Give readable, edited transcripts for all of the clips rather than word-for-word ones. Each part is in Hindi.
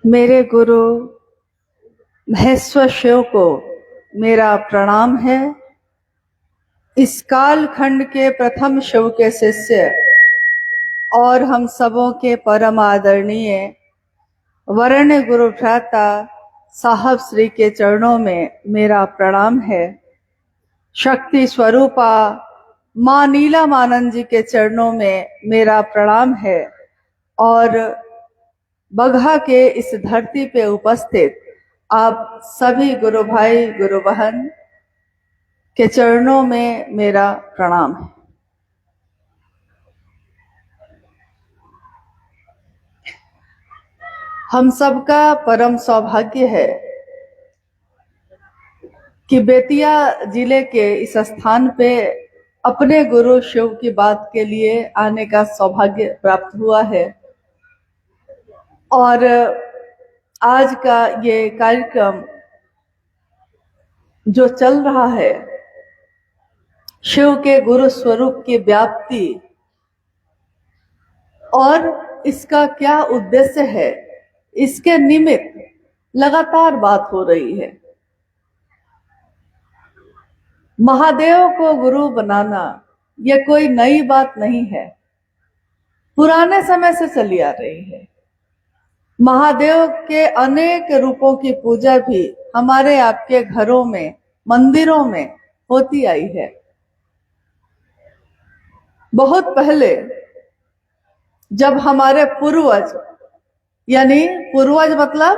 मेरे गुरु महेश्वर शिव को मेरा प्रणाम है। इस काल खंड के प्रथम शिव के शिष्य और हम सबों के परम आदरणीय वरेण्य गुरु भ्राता साहब श्री के चरणों में मेरा प्रणाम है। शक्ति स्वरूपा माँ नीलमानंद जी के चरणों में मेरा प्रणाम है और बगहा के इस धरती पे उपस्थित आप सभी गुरु भाई गुरु बहन के चरणों में मेरा प्रणाम है। हम सबका परम सौभाग्य है कि बेतिया जिले के इस स्थान पे अपने गुरु शिव की बात के लिए आने का सौभाग्य प्राप्त हुआ है और आज का ये कार्यक्रम जो चल रहा है, शिव के गुरु स्वरूप की व्याप्ति और इसका क्या उद्देश्य है, इसके निमित्त लगातार बात हो रही है। महादेव को गुरु बनाना यह कोई नई बात नहीं है, पुराने समय से चली आ रही है। महादेव के अनेक रूपों की पूजा भी हमारे आपके घरों में, मंदिरों में होती आई है। बहुत पहले जब हमारे पूर्वज, यानी पूर्वज मतलब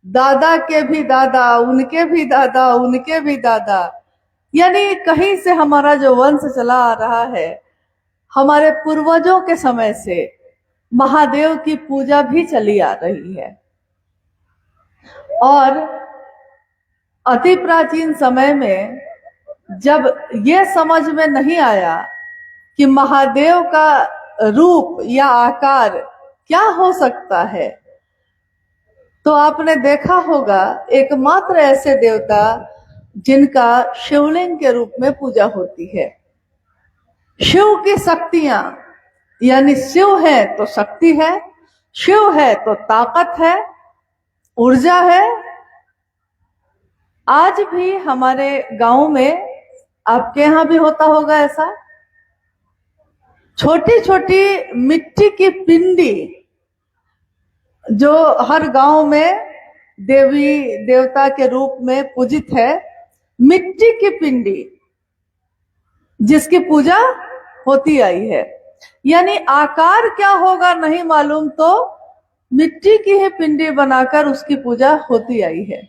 दादा के भी दादा, उनके भी दादा, उनके भी दादा, यानी कहीं से हमारा जो वंश चला आ रहा है, हमारे पूर्वजों के समय से महादेव की पूजा भी चली आ रही है। और अति प्राचीन समय में जब ये समझ में नहीं आया कि महादेव का रूप या आकार क्या हो सकता है, तो आपने देखा होगा एकमात्र ऐसे देवता जिनका शिवलिंग के रूप में पूजा होती है। शिव की शक्तियां, यानी शिव है तो शक्ति है, शिव है तो ताकत है, ऊर्जा है। आज भी हमारे गांव में, आपके यहां भी होता होगा ऐसा, छोटी छोटी मिट्टी की पिंडी जो हर गांव में देवी देवता के रूप में पूजित है, मिट्टी की पिंडी जिसकी पूजा होती आई है। यानी आकार क्या होगा नहीं मालूम, तो मिट्टी की ही पिंडी बनाकर उसकी पूजा होती आई है।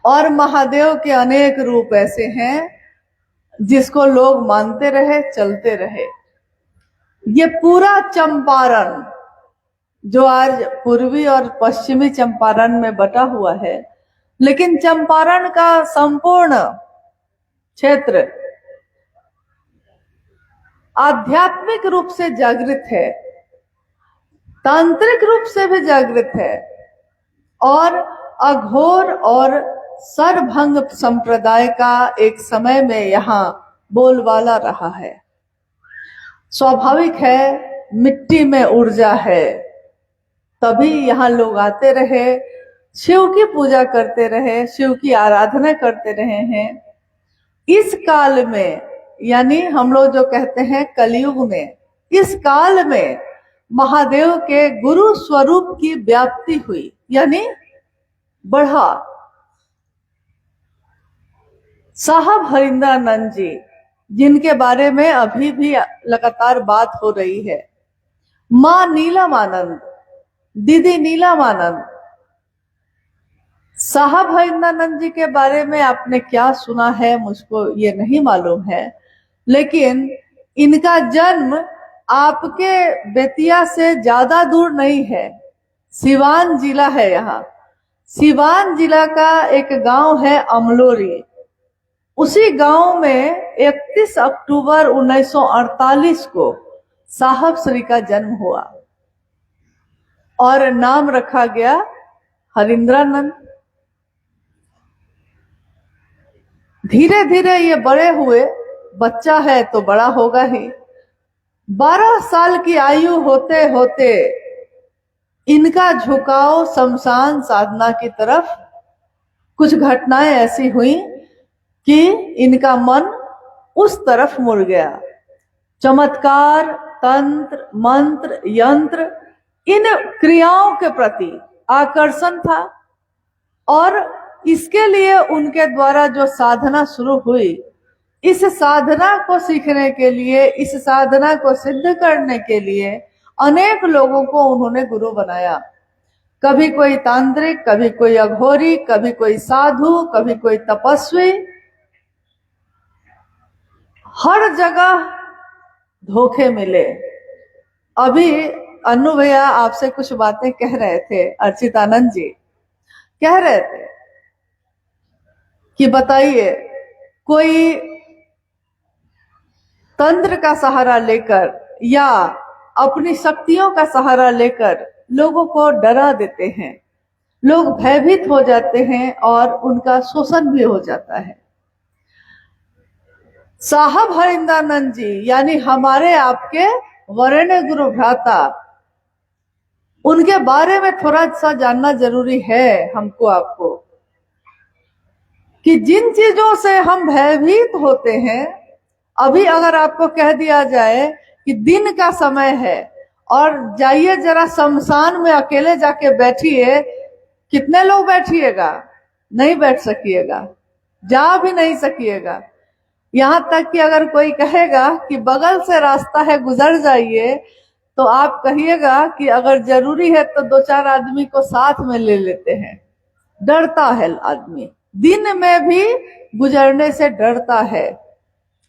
और महादेव के अनेक रूप ऐसे हैं जिसको लोग मानते रहे, चलते रहे। ये पूरा चंपारण जो आज पूर्वी और पश्चिमी चंपारण में बटा हुआ है, लेकिन चंपारण का संपूर्ण क्षेत्र आध्यात्मिक रूप से जागृत है, तांत्रिक रूप से भी जागृत है और अघोर और सरभंग संप्रदाय का एक समय में यहाँ बोलबाला रहा है। स्वाभाविक है, मिट्टी में ऊर्जा है, तभी यहाँ लोग आते रहे, शिव की पूजा करते रहे, शिव की आराधना करते रहे हैं। इस काल में, यानी हम लोग जो कहते हैं कलयुग में, इस काल में महादेव के गुरु स्वरूप की व्याप्ति हुई, यानी बढ़ा। साहब हरिंद्रानंद जी, जिनके बारे में अभी भी लगातार बात हो रही है, माँ नीलमानंद, दीदी नीलमानंद, साहब हरिंद्रानंद जी के बारे में आपने क्या सुना है मुझको ये नहीं मालूम है, लेकिन इनका जन्म आपके बेतिया से ज्यादा दूर नहीं है, सिवान जिला है। यहाँ सिवान जिला का एक गांव है अमलोरी, उसी गांव में 31 अक्टूबर 1948 को साहब श्री का जन्म हुआ और नाम रखा गया हरिंद्रानंद। धीरे धीरे ये बड़े हुए, बच्चा है तो बड़ा होगा ही। 12 साल की आयु होते होते इनका झुकाव शमशान साधना की तरफ, कुछ घटनाएं ऐसी हुई कि इनका मन उस तरफ मुड़ गया। चमत्कार, तंत्र, मंत्र, यंत्र, इन क्रियाओं के प्रति आकर्षण था और इसके लिए उनके द्वारा जो साधना शुरू हुई, इस साधना को सीखने के लिए, इस साधना को सिद्ध करने के लिए अनेक लोगों को उन्होंने गुरु बनाया। कभी कोई तांत्रिक, कभी कोई अघोरी, कभी कोई साधु, कभी कोई तपस्वी, हर जगह धोखे मिले। अभी अनु भैया आपसे कुछ बातें कह रहे थे, अर्चितानंद जी कह रहे थे कि बताइए, कोई तंत्र का सहारा लेकर या अपनी शक्तियों का सहारा लेकर लोगों को डरा देते हैं, लोग भयभीत हो जाते हैं और उनका शोषण भी हो जाता है। साहब हरिंद्रानंद जी यानी हमारे आपके वरेण्य गुरु भ्राता, उनके बारे में थोड़ा सा जानना जरूरी है हमको आपको, कि जिन चीजों से हम भयभीत होते हैं, अभी अगर आपको कह दिया जाए कि दिन का समय है और जाइए जरा शमशान में अकेले जाके बैठिए, कितने लोग बैठिएगा? नहीं बैठ सकिएगा, जा भी नहीं सकिएगा। यहां तक कि अगर कोई कहेगा कि बगल से रास्ता है गुजर जाइए, तो आप कहिएगा कि अगर जरूरी है तो दो चार आदमी को साथ में ले लेते हैं। डरता है आदमी, दिन में भी गुजरने से डरता है।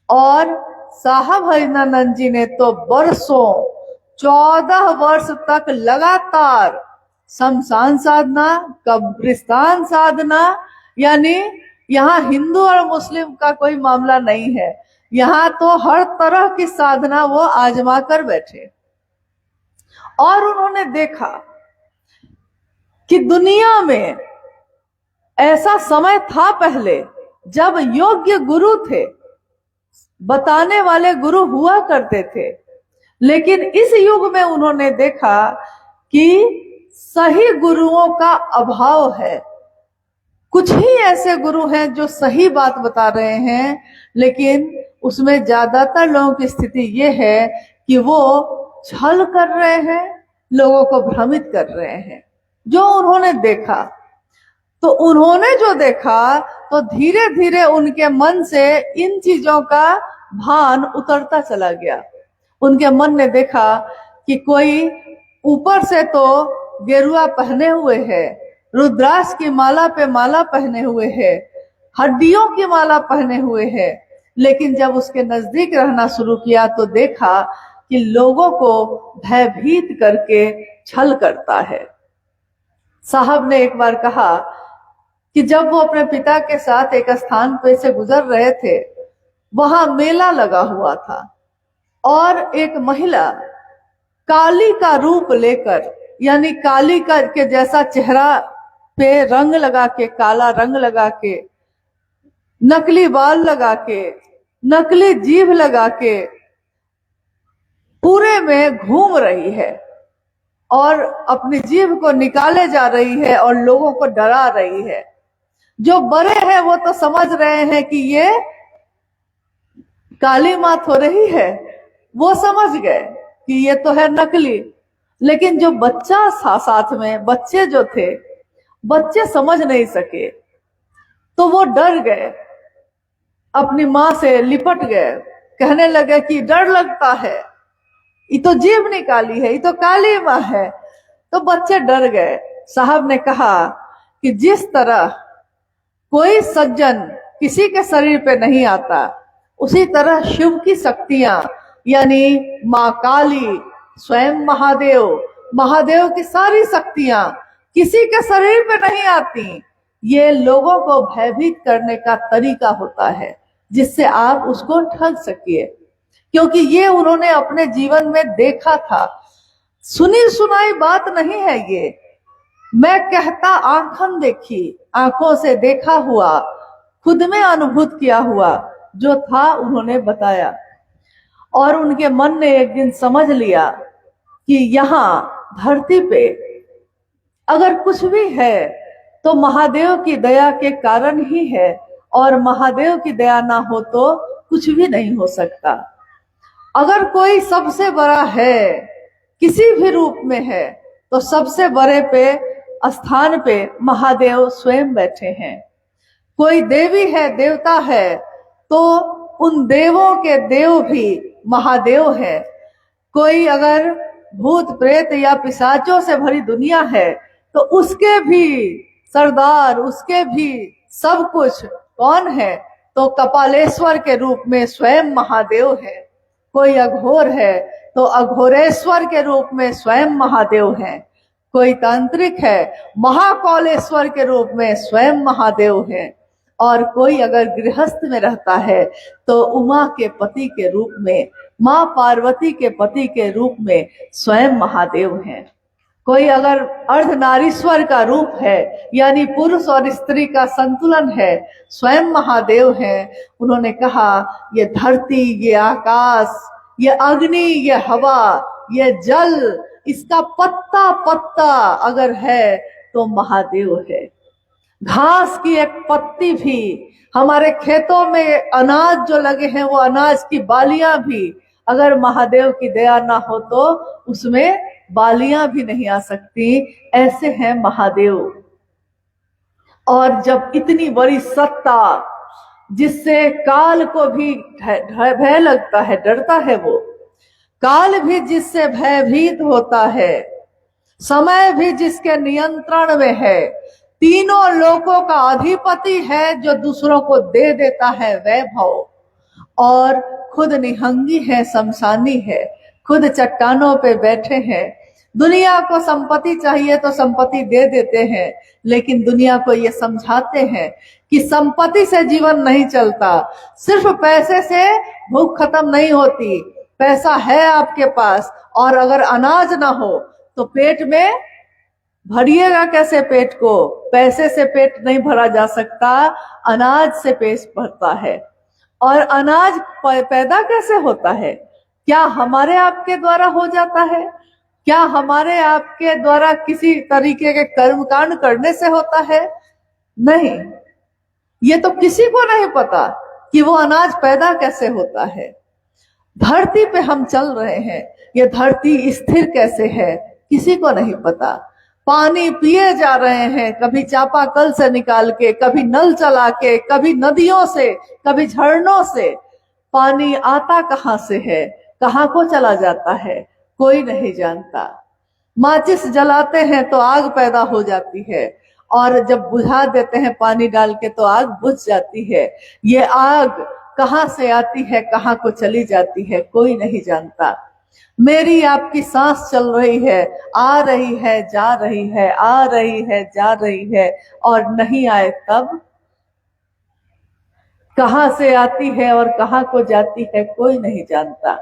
और साहब हरिनानंद जी ने तो वर्षों, 14 वर्ष तक लगातार शमशान साधना, कब्रिस्तान साधना, यानी यहाँ हिंदू और मुस्लिम का कोई मामला नहीं है, यहाँ तो हर तरह की साधना वो आजमा कर बैठे। और उन्होंने देखा कि दुनिया में ऐसा समय था पहले जब योग्य गुरु थे, बताने वाले गुरु हुआ करते थे, लेकिन इस युग में उन्होंने देखा कि सही गुरुओं का अभाव है। कुछ ही ऐसे गुरु हैं जो सही बात बता रहे हैं, लेकिन उसमें ज्यादातर लोगों की स्थिति ये है कि वो छल कर रहे हैं, लोगों को भ्रमित कर रहे हैं। जो उन्होंने देखा, तो उन्होंने जो देखा, तो धीरे धीरे उनके मन से इन चीजों का भान उतरता चला गया। उनके मन ने देखा कि कोई ऊपर से तो गेरुआ पहने हुए है, रुद्राक्ष की माला पे माला पहने हुए है, हड्डियों की माला पहने हुए है, लेकिन जब उसके नजदीक रहना शुरू किया तो देखा कि लोगों को भयभीत करके छल करता है। साहब ने एक बार कहा कि जब वो अपने पिता के साथ एक स्थान पे से गुजर रहे थे, वहां मेला लगा हुआ था और एक महिला काली का रूप लेकर, यानी काली का के जैसा चेहरा पे रंग लगा के, काला रंग लगा के, नकली बाल लगा के, नकली जीभ लगा के पूरे में घूम रही है और अपनी जीभ को निकाले जा रही है और लोगों को डरा रही है। जो बड़े हैं वो तो समझ रहे हैं कि ये काली मात हो रही है, वो समझ गए कि ये तो है नकली, लेकिन जो बच्चा साथ में, बच्चे जो थे, बच्चे समझ नहीं सके, तो वो डर गए, अपनी माँ से लिपट गए, कहने लगे कि डर लगता है, ये तो जीभ निकाली है, ये तो काली माँ है। तो बच्चे डर गए। साहब ने कहा कि जिस तरह कोई सज्जन किसी के शरीर पे नहीं आता, उसी तरह शिव की शक्तियां, यानी माँ काली, स्वयं महादेव, महादेव की सारी शक्तियां किसी के शरीर पे नहीं आती। ये लोगों को भयभीत करने का तरीका होता है, जिससे आप उसको ठग सकिए, क्योंकि ये उन्होंने अपने जीवन में देखा था। सुनी सुनाई बात नहीं है ये, मैं कहता आंखन देखी, आंखों से देखा हुआ, खुद में अनुभूत किया हुआ जो था उन्होंने बताया। और उनके मन ने एक दिन समझ लिया कि यहाँ धरती पे अगर कुछ भी है तो महादेव की दया के कारण ही है, और महादेव की दया ना हो तो कुछ भी नहीं हो सकता। अगर कोई सबसे बड़ा है, किसी भी रूप में है, तो सबसे बड़े पे स्थान पे महादेव स्वयं बैठे हैं। कोई देवी है, देवता है, तो उन देवों के देव भी महादेव है। कोई अगर भूत प्रेत या पिशाचों से भरी दुनिया है, तो उसके भी सरदार, उसके भी सब कुछ कौन है? तो कपालेश्वर के रूप में स्वयं महादेव है। कोई अघोर है तो अघोरेश्वर के रूप में स्वयं महादेव है। कोई तांत्रिक है, महाकौलेश्वर के रूप में स्वयं महादेव है। और कोई अगर गृहस्थ में रहता है तो उमा के पति के रूप में, माँ पार्वती के पति के रूप में स्वयं महादेव हैं। कोई अगर अर्धनारीश्वर का रूप है, यानी पुरुष और स्त्री का संतुलन है, स्वयं महादेव हैं। उन्होंने कहा ये धरती, ये आकाश, ये अग्नि, ये हवा, ये जल, इसका पत्ता पत्ता अगर है तो महादेव है। घास की एक पत्ती भी, हमारे खेतों में अनाज जो लगे हैं वो अनाज की बालियां भी, अगर महादेव की दया ना हो तो उसमें बालियां भी नहीं आ सकती। ऐसे हैं महादेव। और जब इतनी बड़ी सत्ता, जिससे काल को भी भय लगता है, डरता है, वो काल भी जिससे भयभीत होता है, समय भी जिसके नियंत्रण में है, तीनों लोकों का अधिपति है, जो दूसरों को दे देता है वैभव, और खुद निहंगी है, शमशानी है, खुद चट्टानों पे बैठे हैं। दुनिया को संपत्ति चाहिए तो संपत्ति दे देते हैं, लेकिन दुनिया को ये समझाते हैं कि संपत्ति से जीवन नहीं चलता, सिर्फ पैसे से भूख खत्म नहीं होती। पैसा है आपके पास और अगर अनाज ना हो तो पेट में भरिएगा कैसे? पेट को पैसे से पेट नहीं भरा जा सकता, अनाज से पेट भरता है। और अनाज पैदा कैसे होता है? क्या हमारे आपके द्वारा हो जाता है? क्या हमारे आपके द्वारा किसी तरीके के कर्मकांड करने से होता है? नहीं। ये तो किसी को नहीं पता कि वो अनाज पैदा कैसे होता है। धरती पे हम चल रहे हैं, ये धरती स्थिर कैसे है किसी को नहीं पता। पानी पिए जा रहे हैं, कभी चापाकल से निकाल के, कभी नल चला के, कभी नदियों से, कभी झरनों से। पानी आता कहाँ से है, कहाँ को चला जाता है, कोई नहीं जानता। माचिस जलाते हैं तो आग पैदा हो जाती है, और जब बुझा देते हैं पानी डाल के तो आग बुझ जाती है। ये आग कहाँ से आती है, कहाँ को चली जाती है, कोई नहीं जानता। मेरी आपकी सांस चल रही है, आ रही है, जा रही है, आ रही है, जा रही है, और नहीं आए तब कहाँ से आती है और कहाँ को जाती है, कोई नहीं जानता।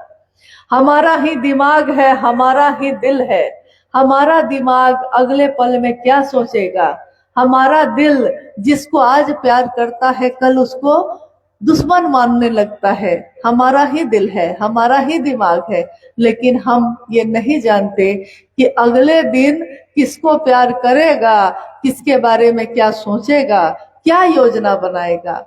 हमारा ही दिमाग है, हमारा ही दिल है। हमारा दिमाग अगले पल में क्या सोचेगा, हमारा दिल जिसको आज प्यार करता है कल उसको दुश्मन मानने लगता है। हमारा ही दिल है, हमारा ही दिमाग है, लेकिन हम ये नहीं जानते कि अगले दिन किसको प्यार करेगा, किसके बारे में क्या सोचेगा, क्या योजना बनाएगा।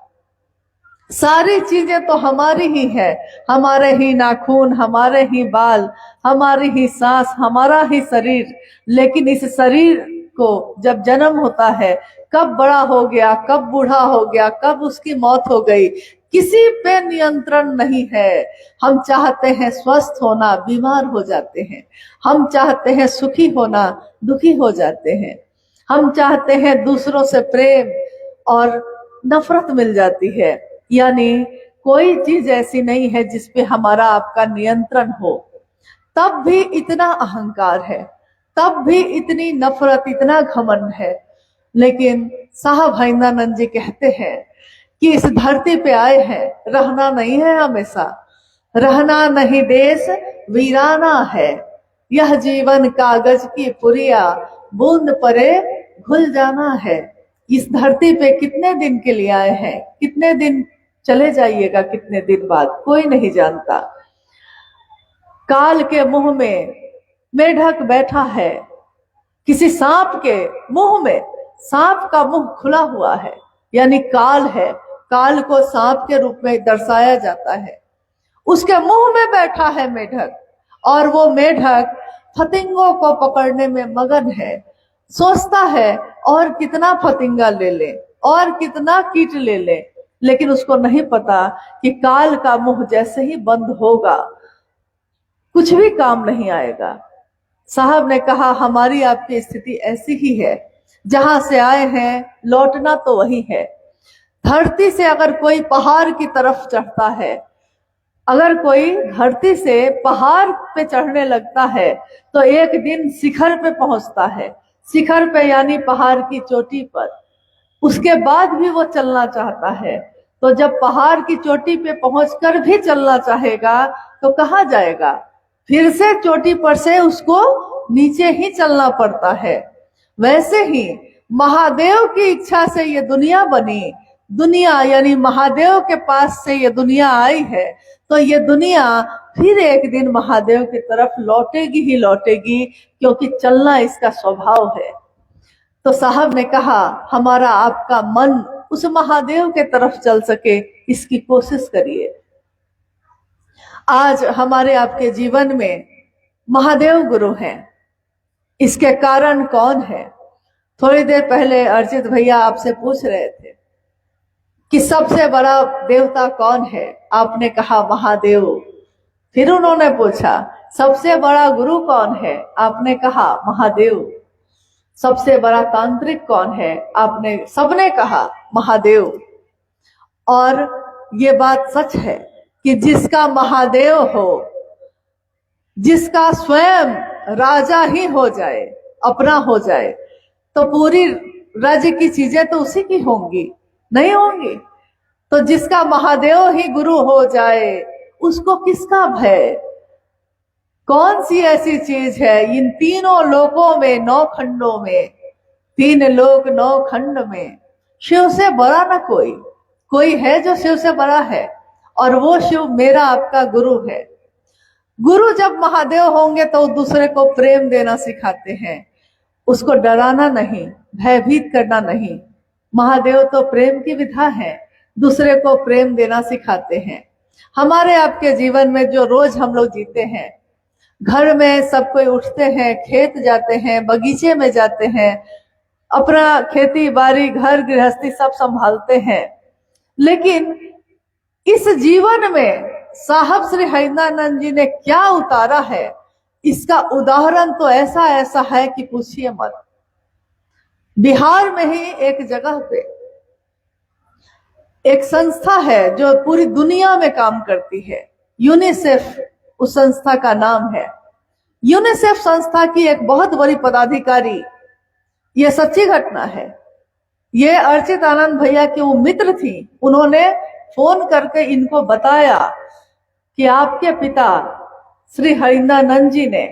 सारी चीजें तो हमारी ही है, हमारे ही नाखून, हमारे ही बाल, हमारी ही सांस, हमारा ही शरीर। लेकिन इस शरीर को जब जन्म होता है, कब बड़ा हो गया, कब बूढ़ा हो गया, कब उसकी मौत हो गई, किसी पे नियंत्रण नहीं है। हम चाहते हैं स्वस्थ होना, बीमार हो जाते हैं। हम चाहते हैं सुखी होना, दुखी हो जाते हैं। हम चाहते हैं दूसरों से प्रेम और नफरत मिल जाती है। यानी कोई चीज ऐसी नहीं है जिसपे हमारा आपका नियंत्रण हो। तब भी इतना अहंकार है, तब भी इतनी नफरत, इतना घमंड है। लेकिन साहब हिंदानंद जी कहते हैं कि इस धरती पे आए हैं, रहना नहीं है हमेशा, रहना नहीं देश वीराना है। यह जीवन कागज की पुरिया, बूंद परे घुल जाना है। इस धरती पे कितने दिन के लिए आए हैं, कितने दिन चले जाइएगा, कितने दिन बाद, कोई नहीं जानता। काल के मुंह में मेढक बैठा है, किसी सांप के मुंह में, सांप का मुंह खुला हुआ है यानी काल है, काल को सांप के रूप में दर्शाया जाता है। उसके मुंह में बैठा है मेढक और वो मेढक फतिंगों को पकड़ने में मगन है। सोचता है और कितना फतिंगा ले ले और कितना कीट ले ले, लेकिन उसको नहीं पता कि काल का मुंह जैसे ही बंद होगा कुछ भी काम नहीं आएगा। साहब ने कहा हमारी आपकी स्थिति ऐसी ही है, जहां से आए हैं लौटना तो वही है। धरती से अगर कोई पहाड़ की तरफ चढ़ता है, अगर कोई धरती से पहाड़ पे चढ़ने लगता है तो एक दिन शिखर पे पहुंचता है, शिखर पे यानी पहाड़ की चोटी पर। उसके बाद भी वो चलना चाहता है, तो जब पहाड़ की चोटी पे पहुंचकर भी चलना चाहेगा तो कहाँ जाएगा? फिर से चोटी पर से उसको नीचे ही चलना पड़ता है। वैसे ही महादेव की इच्छा से ये दुनिया बनी, दुनिया यानी महादेव के पास से ये दुनिया आई है, तो ये दुनिया फिर एक दिन महादेव की तरफ लौटेगी ही लौटेगी, क्योंकि चलना इसका स्वभाव है। तो साहब ने कहा हमारा आपका मन उस महादेव के तरफ चल सके, इसकी कोशिश करिए। आज हमारे आपके जीवन में महादेव गुरु हैं, इसके कारण कौन है? थोड़ी देर पहले अर्जित भैया आपसे पूछ रहे थे कि सबसे बड़ा देवता कौन है, आपने कहा महादेव। फिर उन्होंने पूछा सबसे बड़ा गुरु कौन है, आपने कहा महादेव। सबसे बड़ा तांत्रिक कौन है, आपने सबने कहा महादेव। और ये बात सच है कि जिसका महादेव हो, जिसका स्वयं राजा ही हो जाए, अपना हो जाए, तो पूरी राज्य की चीजें तो उसी की होंगी, नहीं होंगी। तो जिसका महादेव ही गुरु हो जाए उसको किसका भय? कौन सी ऐसी चीज है इन तीनों लोकों में, 9 खंडों में, 3 लोक 9 खंड में शिव से बड़ा ना कोई, कोई है जो शिव से बड़ा है, और वो शिव मेरा आपका गुरु है। गुरु जब महादेव होंगे तो दूसरे को प्रेम देना सिखाते हैं, उसको डराना नहीं, भयभीत करना नहीं। महादेव तो प्रेम की विधा है, दूसरे को प्रेम देना सिखाते हैं। हमारे आपके जीवन में जो रोज हम लोग जीते हैं, घर में सब कोई उठते हैं, खेत जाते हैं, बगीचे में जाते हैं, अपना खेती बाड़ी घर गृहस्थी सब संभालते हैं, लेकिन इस जीवन में साहब श्री हरिनानंद जी ने क्या उतारा है, इसका उदाहरण तो ऐसा ऐसा है कि पूछिए मत। बिहार में ही एक जगह पे एक संस्था है जो पूरी दुनिया में काम करती है, यूनिसेफ उस संस्था का नाम है। यूनिसेफ संस्था की एक बहुत बड़ी पदाधिकारी, ये सच्ची घटना है, ये अर्चित आनंद भैया की वो मित्र थी, उन्होंने फोन करके इनको बताया कि आपके पिता श्री हरिनानंद जी ने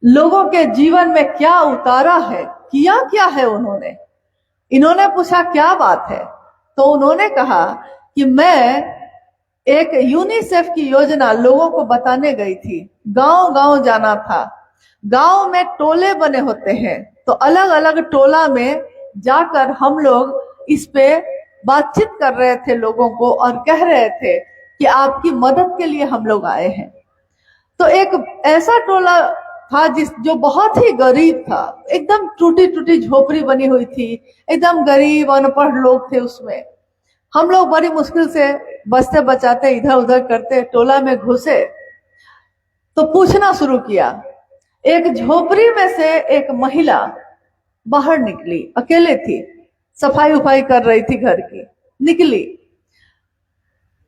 लोगों के जीवन में क्या उतारा है, किया क्या है उन्होंने। इन्होंने पूछा क्या बात है, तो उन्होंने कहा कि मैं एक यूनिसेफ की योजना लोगों को बताने गई थी, गांव गांव जाना था। गांव में टोले बने होते हैं, तो अलग अलग टोला में जाकर हम लोग इस पे बातचीत कर रहे थे लोगों को, और कह रहे थे कि आपकी मदद के लिए हम लोग आए हैं। तो एक ऐसा टोला था जो बहुत ही गरीब था, एकदम टूटी टूटी झोपड़ी बनी हुई थी, एकदम गरीब अनपढ़ लोग थे उसमें। हम लोग बड़ी मुश्किल से बचते बचाते इधर उधर करते टोला में घुसे, तो पूछना शुरू किया। एक झोपड़ी में से एक महिला बाहर निकली, अकेले थी, सफाई उफाई कर रही थी घर की, निकली।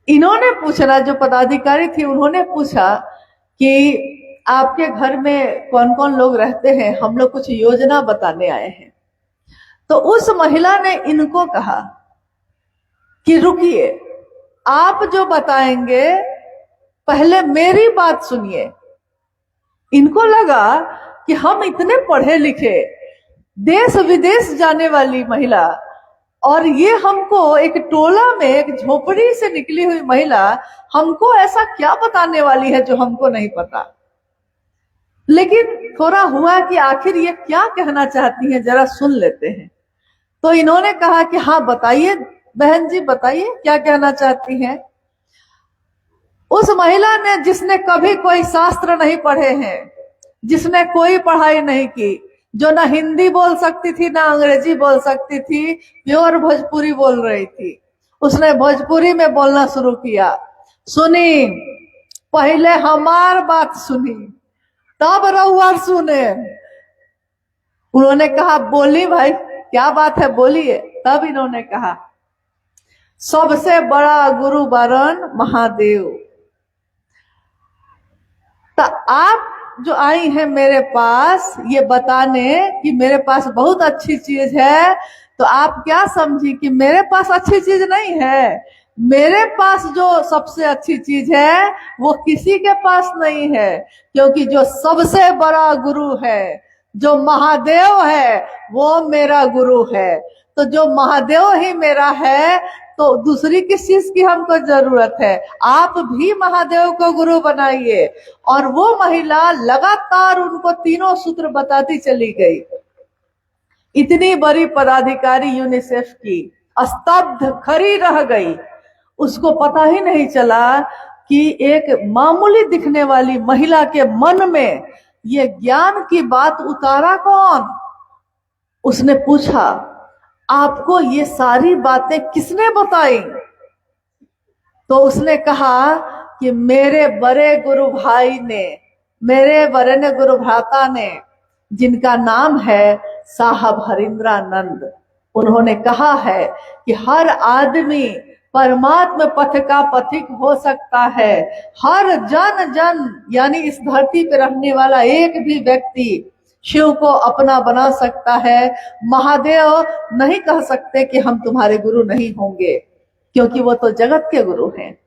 इन्होंने पूछना, जो पदाधिकारी थी उन्होंने पूछा कि आपके घर में कौन कौन लोग रहते हैं, हम लोग कुछ योजना बताने आए हैं। तो उस महिला ने इनको कहा कि रुकिए, आप जो बताएंगे पहले मेरी बात सुनिए। इनको लगा कि हम इतने पढ़े लिखे, देश विदेश जाने वाली महिला, और ये हमको एक टोला में एक झोपड़ी से निकली हुई महिला हमको ऐसा क्या बताने वाली है जो हमको नहीं पता। लेकिन थोड़ा हुआ कि आखिर ये क्या कहना चाहती हैं, जरा सुन लेते हैं। तो इन्होंने कहा कि हाँ बताइए बहन जी, बताइए क्या कहना चाहती हैं। उस महिला ने, जिसने कभी कोई शास्त्र नहीं पढ़े हैं, जिसने कोई पढ़ाई नहीं की, जो ना हिंदी बोल सकती थी ना अंग्रेजी बोल सकती थी, प्योर भोजपुरी बोल रही थी, उसने भोजपुरी में बोलना शुरू किया। सुनी, पहले हमार बात सुनी तब रहुआ सुने। उन्होंने कहा बोली भाई क्या बात है, बोलिए। तब इन्होंने कहा सबसे बड़ा गुरु वरण महादेव। तो आप जो आई हैं मेरे पास ये बताने कि मेरे पास बहुत अच्छी चीज है, तो आप क्या समझी कि मेरे पास अच्छी चीज नहीं है? मेरे पास जो सबसे अच्छी चीज है वो किसी के पास नहीं है, क्योंकि जो सबसे बड़ा गुरु है, जो महादेव है, वो मेरा गुरु है। तो जो महादेव ही मेरा है तो दूसरी किस चीज की हमको जरूरत है? आप भी महादेव को गुरु बनाइए। और वो महिला लगातार उनको तीनों सूत्र बताती चली गई। इतनी बड़ी पदाधिकारी यूनिसेफ की स्तब्ध खड़ी रह गई। उसको पता ही नहीं चला कि एक मामूली दिखने वाली महिला के मन में ये ज्ञान की बात उतारा कौन। उसने पूछा, आपको ये सारी बातें किसने बताई? तो उसने कहा कि मेरे बड़े गुरु भाई ने, मेरे वरेण्य गुरु भ्राता ने, जिनका नाम है साहब हरिंद्रानंद, उन्होंने कहा है कि हर आदमी परमात्म पथ का पथिक हो सकता है। हर जन जन यानी इस धरती पर रहने वाला एक भी व्यक्ति शिव को अपना बना सकता है। महादेव नहीं कह सकते कि हम तुम्हारे गुरु नहीं होंगे, क्योंकि वो तो जगत के गुरु हैं।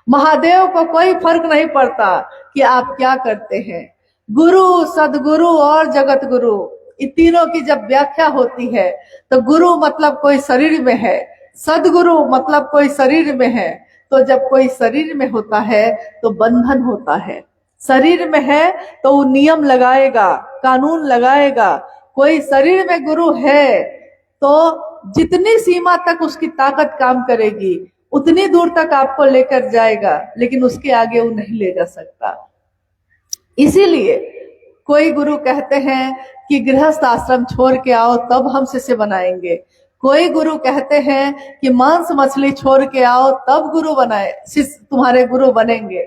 महादेव को कोई फर्क नहीं पड़ता कि आप क्या करते हैं। गुरु, सदगुरु और जगत गुरु, इन तीनों की जब व्याख्या होती है तो गुरु मतलब कोई शरीर में है, सदगुरु मतलब कोई शरीर में है। तो जब कोई शरीर में होता है तो बंधन होता है, शरीर में है तो वो नियम लगाएगा, कानून लगाएगा। कोई शरीर में गुरु है तो जितनी सीमा तक उसकी ताकत काम करेगी उतनी दूर तक आपको लेकर जाएगा, लेकिन उसके आगे वो नहीं ले जा सकता। इसीलिए कोई गुरु कहते हैं कि गृहस्थ आश्रम छोड़ के आओ तब हम शिष्य बनाएंगे। कोई गुरु कहते हैं कि मांस मछली छोड़ के आओ तब गुरु बनाए, शिष्य तुम्हारे गुरु बनेंगे।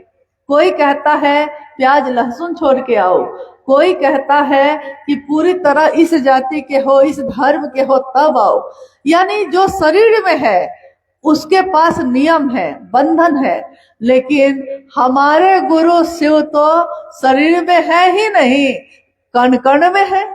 कोई कहता है प्याज लहसुन छोड़ के आओ। कोई कहता है कि पूरी तरह इस जाति के हो, इस धर्म के हो तब आओ। यानी जो शरीर में है उसके पास नियम है, बंधन है। लेकिन हमारे गुरु शिव तो शरीर में है ही नहीं, कण कण में है,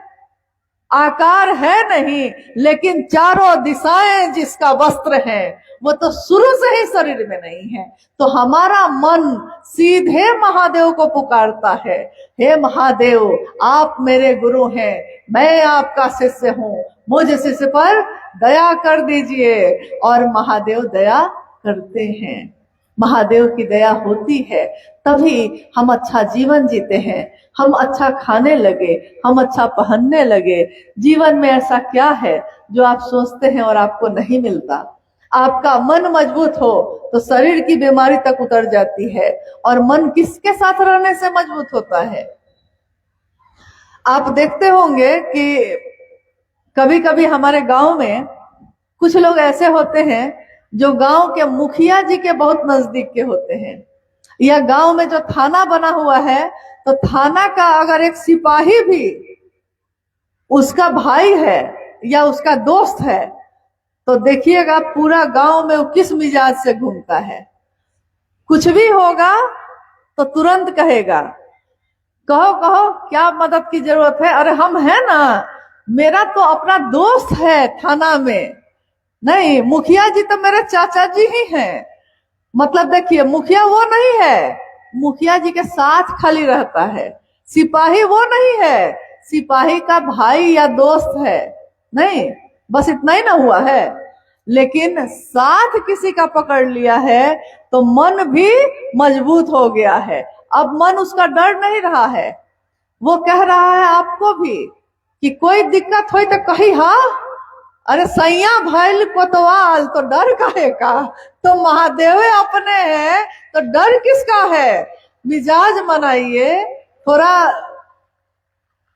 आकार है नहीं, लेकिन चारों दिशाएं जिसका वस्त्र है वो तो शुरू से ही शरीर में नहीं है। तो हमारा मन सीधे महादेव को पुकारता है, हे महादेव आप मेरे गुरु हैं, मैं आपका शिष्य हूँ, मुझ शिष्य पर दया कर दीजिए। और महादेव दया करते हैं। महादेव की दया होती है तभी हम अच्छा जीवन जीते हैं, हम अच्छा खाने लगे, हम अच्छा पहनने लगे। जीवन में ऐसा क्या है जो आप सोचते हैं और आपको नहीं मिलता? आपका मन मजबूत हो तो शरीर की बीमारी तक उतर जाती है। और मन किसके साथ रहने से मजबूत होता है? आप देखते होंगे कि कभी कभी हमारे गांव में कुछ लोग ऐसे होते हैं जो गांव के मुखिया जी के बहुत नजदीक के होते हैं, या गांव में जो थाना बना हुआ है तो थाना का अगर एक सिपाही भी उसका भाई है या उसका दोस्त है तो देखिएगा पूरा गांव में वो किस मिजाज से घूमता है। कुछ भी होगा तो तुरंत कहेगा, कहो कहो क्या मदद की जरूरत है, अरे हम है ना, मेरा तो अपना दोस्त है थाना में। नहीं, मुखिया जी तो मेरे चाचा जी ही हैं। मतलब देखिए, मुखिया वो नहीं है, मुखिया जी के साथ खाली रहता है। सिपाही वो नहीं है, सिपाही का भाई या दोस्त है। नहीं, बस इतना ही ना हुआ है, लेकिन साथ किसी का पकड़ लिया है तो मन भी मजबूत हो गया है। अब मन उसका डर नहीं रहा है, वो कह रहा है आपको भी कि कोई दिक्कत हो तो कही हाँ, अरे सैया भैल कोतवाल तो डर काहे का, तो महादेव अपने हैं तो डर किसका है। मिजाज मनाइए, थोड़ा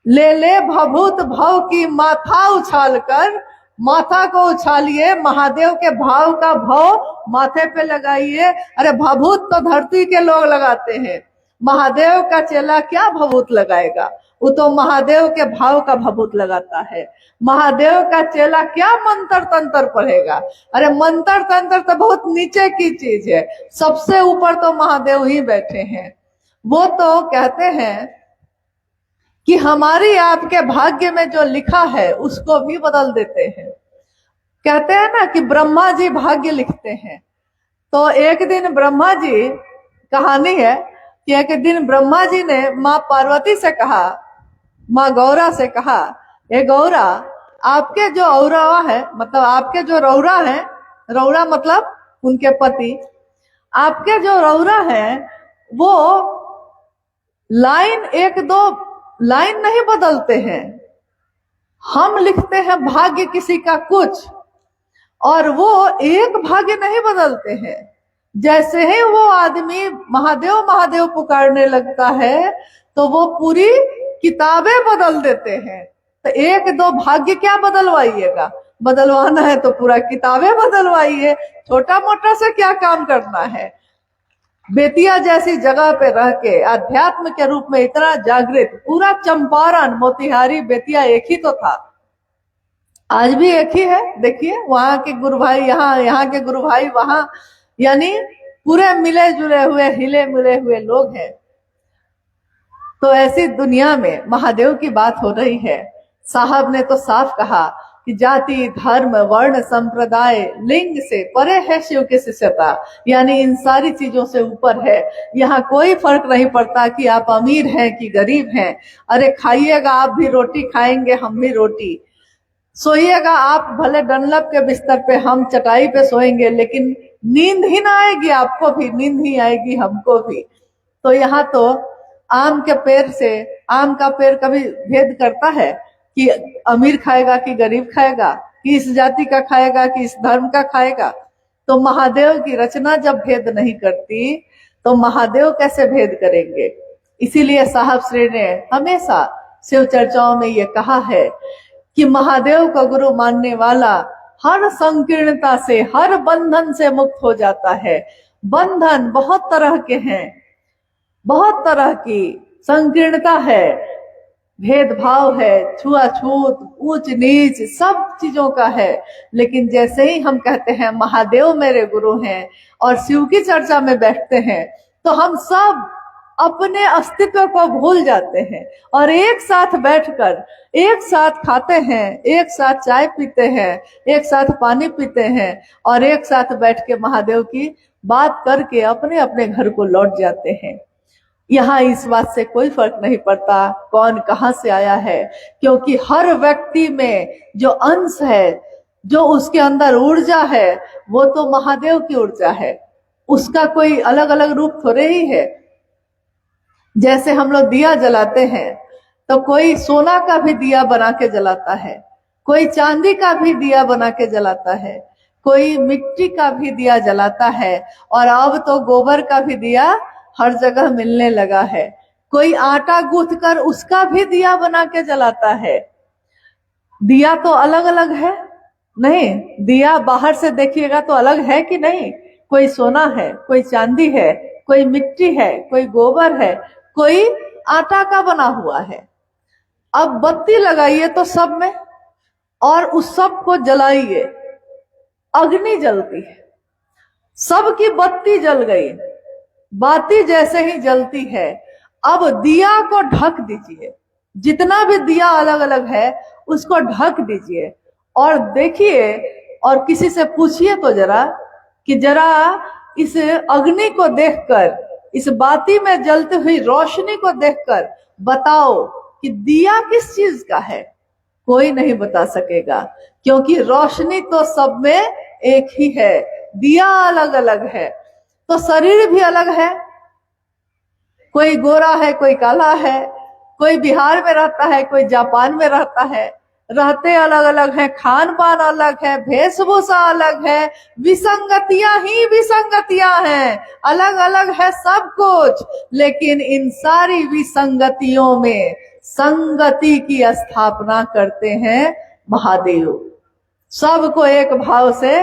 ले ले भभूत भव की माथा उछाल कर, माथा को उछालिए, महादेव के भाव का भाव माथे पे लगाइए। अरे भभूत तो धरती के लोग लगाते हैं, महादेव का चेला क्या भभूत लगाएगा, वो तो महादेव के भाव का भभूत लगाता है। महादेव का चेला क्या मंत्र तंत्र पढ़ेगा, अरे मंत्र तंत्र तो बहुत नीचे की चीज है, सबसे ऊपर तो महादेव ही बैठे हैं। वो तो कहते हैं कि हमारी आपके भाग्य में जो लिखा है उसको भी बदल देते हैं। कहते हैं ना कि ब्रह्मा जी भाग्य लिखते हैं। तो एक दिन ब्रह्मा जी, कहानी है कि एक दिन ब्रह्मा जी ने माँ पार्वती से कहा, माँ गौरा से कहा, ये गौरा, आपके जो औरा है, मतलब आपके जो रौरा है, रौरा मतलब उनके पति, आपके जो रौरा है वो लाइन एक दो लाइन नहीं बदलते हैं, हम लिखते हैं भाग्य किसी का कुछ, और वो एक भाग्य नहीं बदलते हैं। जैसे ही वो आदमी महादेव महादेव पुकारने लगता है तो वो पूरी किताबें बदल देते हैं। तो एक दो भाग्य क्या बदलवाइएगा, बदलवाना है तो पूरा किताबें बदलवाइए, छोटा मोटा से क्या काम करना है। बेतिया जैसी जगह पे रह के अध्यात्म के रूप में इतना जागृत, पूरा चंपारण मोतिहारी बेतिया एक ही तो था, आज भी एक ही है। देखिए वहां के गुरु भाई यहाँ, यहाँ के गुरु भाई वहां, यानी पूरे मिले जुले हुए हिले मिले हुए लोग हैं। तो ऐसी दुनिया में महादेव की बात हो रही है। साहब ने तो साफ कहा कि जाति धर्म वर्ण संप्रदाय लिंग से परे है शिव की शिष्यता, यानी इन सारी चीजों से ऊपर है। यहाँ कोई फर्क नहीं पड़ता कि आप अमीर हैं कि गरीब हैं। अरे खाइएगा, आप भी रोटी खाएंगे, हम भी रोटी, सोइएगा आप भले डनलप के बिस्तर पे, हम चटाई पे सोएंगे, लेकिन नींद ही ना आएगी, आपको भी नींद ही आएगी, हमको भी। तो यहाँ तो आम के पेड़ से, आम का पेड़ कभी भेद करता है कि अमीर खाएगा कि गरीब खाएगा, कि इस जाति का खाएगा कि इस धर्म का खाएगा। तो महादेव की रचना जब भेद नहीं करती तो महादेव कैसे भेद करेंगे। इसीलिए साहब श्री ने हमेशा शिव चर्चाओं में ये कहा है कि महादेव का गुरु मानने वाला हर संकीर्णता से, हर बंधन से मुक्त हो जाता है। बंधन बहुत तरह के हैं, बहुत तरह की संकीर्णता है, भेदभाव है, छुआछूत, ऊंच नीच, सब चीजों का है। लेकिन जैसे ही हम कहते हैं महादेव मेरे गुरु हैं और शिव की चर्चा में बैठते हैं तो हम सब अपने अस्तित्व को भूल जाते हैं और एक साथ बैठकर एक साथ खाते हैं, एक साथ चाय पीते हैं, एक साथ पानी पीते हैं और एक साथ बैठ के महादेव की बात करके अपने अपने घर को लौट जाते हैं। यहाँ इस बात से कोई फर्क नहीं पड़ता कौन कहाँ से आया है, क्योंकि हर व्यक्ति में जो अंश है, जो उसके अंदर ऊर्जा है, वो तो महादेव की ऊर्जा है। उसका कोई अलग अलग रूप थोड़े ही है। जैसे हम लोग दिया जलाते हैं तो कोई सोना का भी दिया बना के जलाता है, कोई चांदी का भी दिया बना के जलाता है, कोई मिट्टी का भी दिया जलाता है, और अब तो गोबर का भी दिया हर जगह मिलने लगा है। कोई आटा गूंथ कर उसका भी दिया बना के जलाता है। दिया तो अलग अलग है, नहीं दिया बाहर से देखिएगा तो अलग है कि नहीं, कोई सोना है, कोई चांदी है, कोई मिट्टी है, कोई गोबर है, कोई आटा का बना हुआ है। अब बत्ती लगाइए तो सब में, और उस सब को जलाइए, अग्नि जलती है, सबकी बत्ती जल गई, बाती जैसे ही जलती है। अब दिया को ढक दीजिए, जितना भी दिया अलग अलग है उसको ढक दीजिए और देखिए, और किसी से पूछिए तो जरा कि जरा इस अग्नि को देखकर, इस बाती में जलती हुई रोशनी को देखकर बताओ कि दिया किस चीज का है। कोई नहीं बता सकेगा, क्योंकि रोशनी तो सब में एक ही है, दिया अलग अलग है। तो शरीर भी अलग है, कोई गोरा है, कोई काला है, कोई बिहार में रहता है, कोई जापान में रहता है, रहते अलग अलग हैं, खान पान अलग है, वेशभूषा अलग है, विसंगतियां ही विसंगतियां हैं, अलग अलग है सब कुछ। लेकिन इन सारी विसंगतियों में संगति की स्थापना करते हैं महादेव। सबको एक भाव से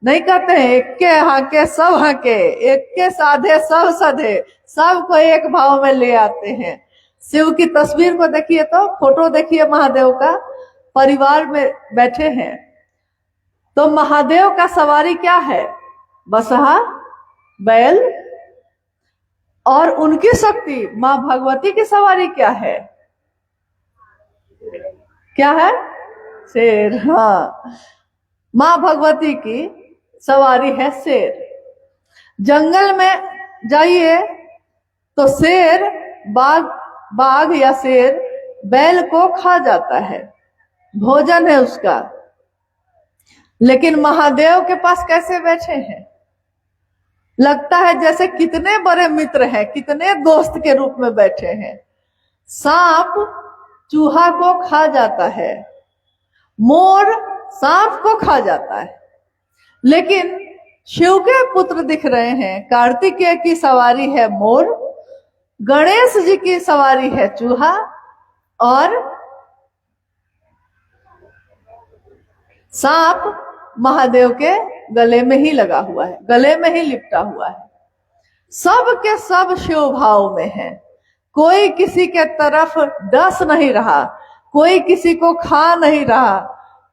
नहीं कहते हैं, एक के हाके सब हाके, एक के साधे सब सधे, सबको एक भाव में ले आते हैं। शिव की तस्वीर को देखिए, तो फोटो देखिए महादेव का, परिवार में बैठे हैं। तो महादेव का सवारी क्या है? बसहा, बैल। और उनकी शक्ति मां भगवती की सवारी क्या है? क्या है? शेर। हाँ, मां भगवती की सवारी है शेर। जंगल में जाइए तो शेर बाघ या शेर बैल को खा जाता है, भोजन है उसका। लेकिन महादेव के पास कैसे बैठे हैं? लगता है जैसे कितने बड़े मित्र हैं, कितने दोस्त के रूप में बैठे हैं। सांप चूहा को खा जाता है, मोर सांप को खा जाता है, लेकिन शिव के पुत्र दिख रहे हैं। कार्तिकेय की सवारी है मोर, गणेश जी की सवारी है चूहा, और सांप महादेव के गले में ही लगा हुआ है, गले में ही लिपटा हुआ है। सब के सब शिव भाव में है। कोई किसी के तरफ डस नहीं रहा, कोई किसी को खा नहीं रहा,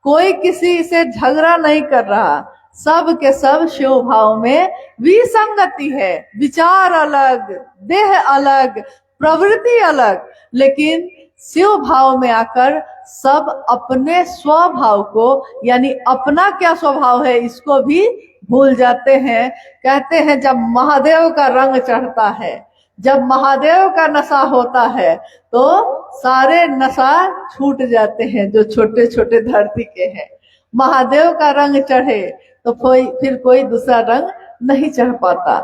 कोई किसी से झगड़ा नहीं कर रहा। सब के सब शिव भाव में विसंगति है, विचार अलग, देह अलग, प्रवृत्ति अलग, लेकिन शिव भाव में आकर सब अपने स्वभाव को, यानी अपना क्या स्वभाव है इसको भी भूल जाते हैं। कहते हैं जब महादेव का रंग चढ़ता है, जब महादेव का नशा होता है, तो सारे नशा छूट जाते हैं जो छोटे छोटे धरती के हैं। महादेव का रंग चढ़े तो फिर कोई दूसरा रंग नहीं चढ़ पाता।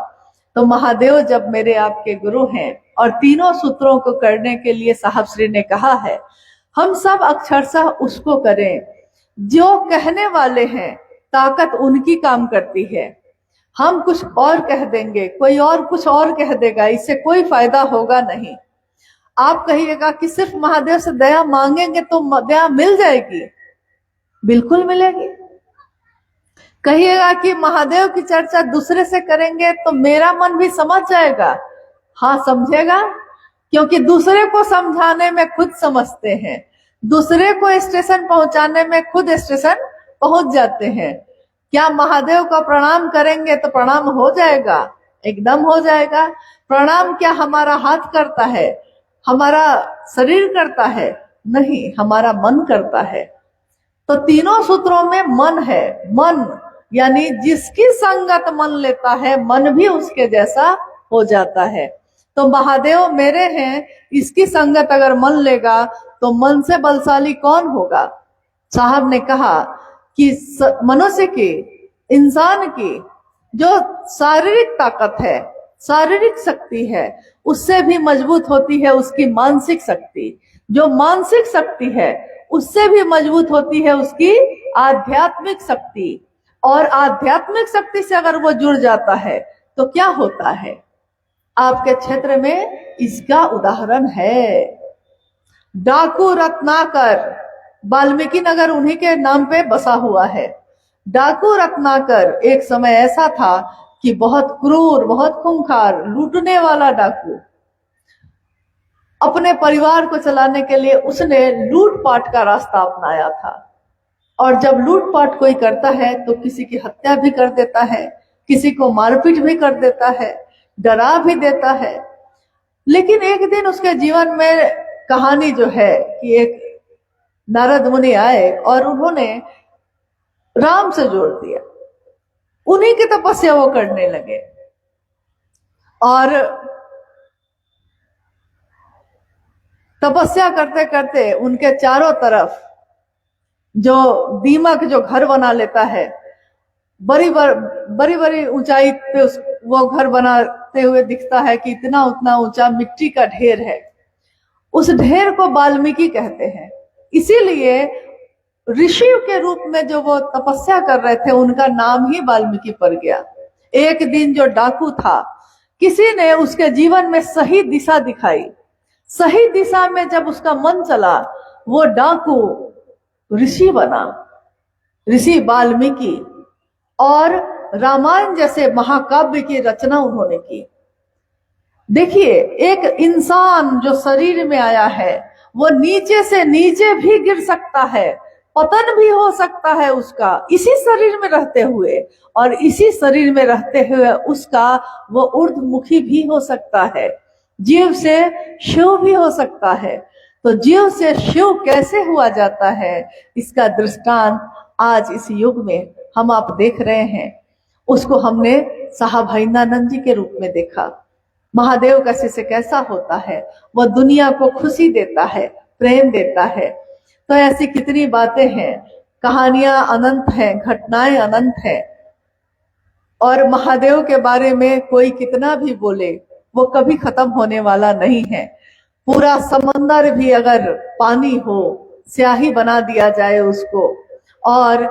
तो महादेव जब मेरे आपके गुरु हैं, और तीनों सूत्रों को करने के लिए साहब श्री ने कहा है, हम सब अक्षरशः उसको करें। जो कहने वाले हैं ताकत उनकी काम करती है। हम कुछ और कह देंगे, कोई और कुछ और कह देगा, इससे कोई फायदा होगा नहीं। आप कहिएगा कि सिर्फ महादेव से दया मांगेंगे तो दया मिल जाएगी, बिल्कुल मिलेगी। कहिएगा कि महादेव की चर्चा दूसरे से करेंगे तो मेरा मन भी समझ जाएगा, हाँ समझेगा, क्योंकि दूसरे को समझाने में खुद समझते हैं, दूसरे को स्टेशन पहुंचाने में खुद स्टेशन पहुंच जाते हैं। क्या महादेव का प्रणाम करेंगे तो प्रणाम हो जाएगा? एकदम हो जाएगा। प्रणाम क्या हमारा हाथ करता है, हमारा शरीर करता है? नहीं, हमारा मन करता है। तो तीनों सूत्रों में मन है। मन यानी जिसकी संगत मन लेता है, मन भी उसके जैसा हो जाता है। तो महादेव मेरे हैं, इसकी संगत अगर मन लेगा तो मन से बलशाली कौन होगा? साहब ने कहा कि मनुष्य की, इंसान की जो शारीरिक ताकत है, शारीरिक शक्ति है, उससे भी मजबूत होती है उसकी मानसिक शक्ति। जो मानसिक शक्ति है उससे भी मजबूत होती है उसकी आध्यात्मिक शक्ति। और आध्यात्मिक शक्ति से अगर वो जुड़ जाता है तो क्या होता है? आपके क्षेत्र में इसका उदाहरण है। डाकू रत्नाकर, वाल्मीकि नगर उन्हीं के नाम पे बसा हुआ है। डाकू रत्नाकर एक समय ऐसा था कि बहुत क्रूर, बहुत खूंखार, लूटने वाला डाकू। अपने परिवार को चलाने के लिए उसने लूटपाट का रास्ता अपनाया था। और जब लूटपाट कोई करता है तो किसी की हत्या भी कर देता है, किसी को मारपीट भी कर देता है, डरा भी देता है। लेकिन एक दिन उसके जीवन में कहानी जो है कि एक नारद मुनि आए और उन्होंने राम से जोड़ दिया। उन्हीं की तपस्या वो करने लगे। और तपस्या करते करते उनके चारों तरफ जो दीमक जो घर बना लेता है, बड़ी बड़ी ऊंचाई पे वो घर बनाते हुए दिखता है कि इतना उतना ऊंचा मिट्टी का ढेर है। उस ढेर को वाल्मीकि कहते हैं। इसीलिए ऋषि के रूप में जो वो तपस्या कर रहे थे उनका नाम ही वाल्मीकि पड़ गया। एक दिन जो डाकू था, किसी ने उसके जीवन में सही दिशा दिखाई, सही दिशा में जब उसका मन चला, वो डाकू ऋषि बना, ऋषि वाल्मीकि, और रामायण जैसे महाकाव्य की रचना उन्होंने की। देखिए, एक इंसान जो शरीर में आया है वो नीचे से नीचे भी गिर सकता है, पतन भी हो सकता है उसका इसी शरीर में रहते हुए, और इसी शरीर में रहते हुए उसका वो ऊर्ध्वमुखी भी हो सकता है, जीव से शिव भी हो सकता है। तो जीव से शिव कैसे हुआ जाता है, इसका दृष्टांत आज इस युग में हम आप देख रहे हैं। उसको हमने साहब भैनानंद जी के रूप में देखा। महादेव का शिष्य कैसा होता है, वह दुनिया को खुशी देता है, प्रेम देता है। तो ऐसी कितनी बातें हैं, कहानियां अनंत हैं, घटनाएं अनंत हैं, और महादेव के बारे में कोई कितना भी बोले वो कभी खत्म होने वाला नहीं है। पूरा समंदर भी अगर पानी हो, स्याही बना दिया जाए उसको, और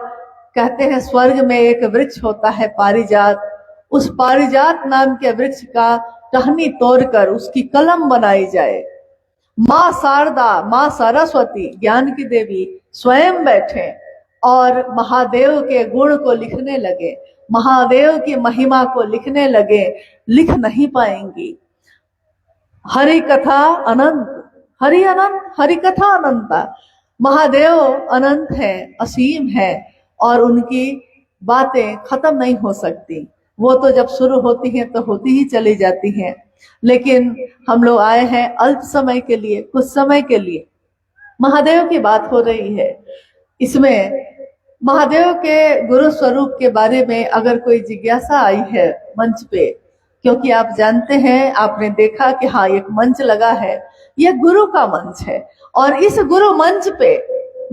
कहते हैं स्वर्ग में एक वृक्ष होता है पारिजात, उस पारिजात नाम के वृक्ष का टहनी तोड़कर उसकी कलम बनाई जाए, माँ शारदा, माँ सरस्वती, ज्ञान की देवी स्वयं बैठे और महादेव के गुण को लिखने लगे, महादेव की महिमा को लिखने लगे, लिख नहीं पाएंगी। हरि कथा अनंत, हरि अनंत, हरि कथा अनंता। महादेव अनंत है, असीम है, और उनकी बातें खत्म नहीं हो सकती। वो तो जब शुरू होती हैं तो होती ही चली जाती हैं, लेकिन हम लोग आए हैं अल्प समय के लिए, कुछ समय के लिए। महादेव की बात हो रही है, इसमें महादेव के गुरु स्वरूप के बारे में अगर कोई जिज्ञासा आई है मंच पे, क्योंकि आप जानते हैं, आपने देखा कि हाँ एक मंच लगा है, यह गुरु का मंच है, और इस गुरु मंच पे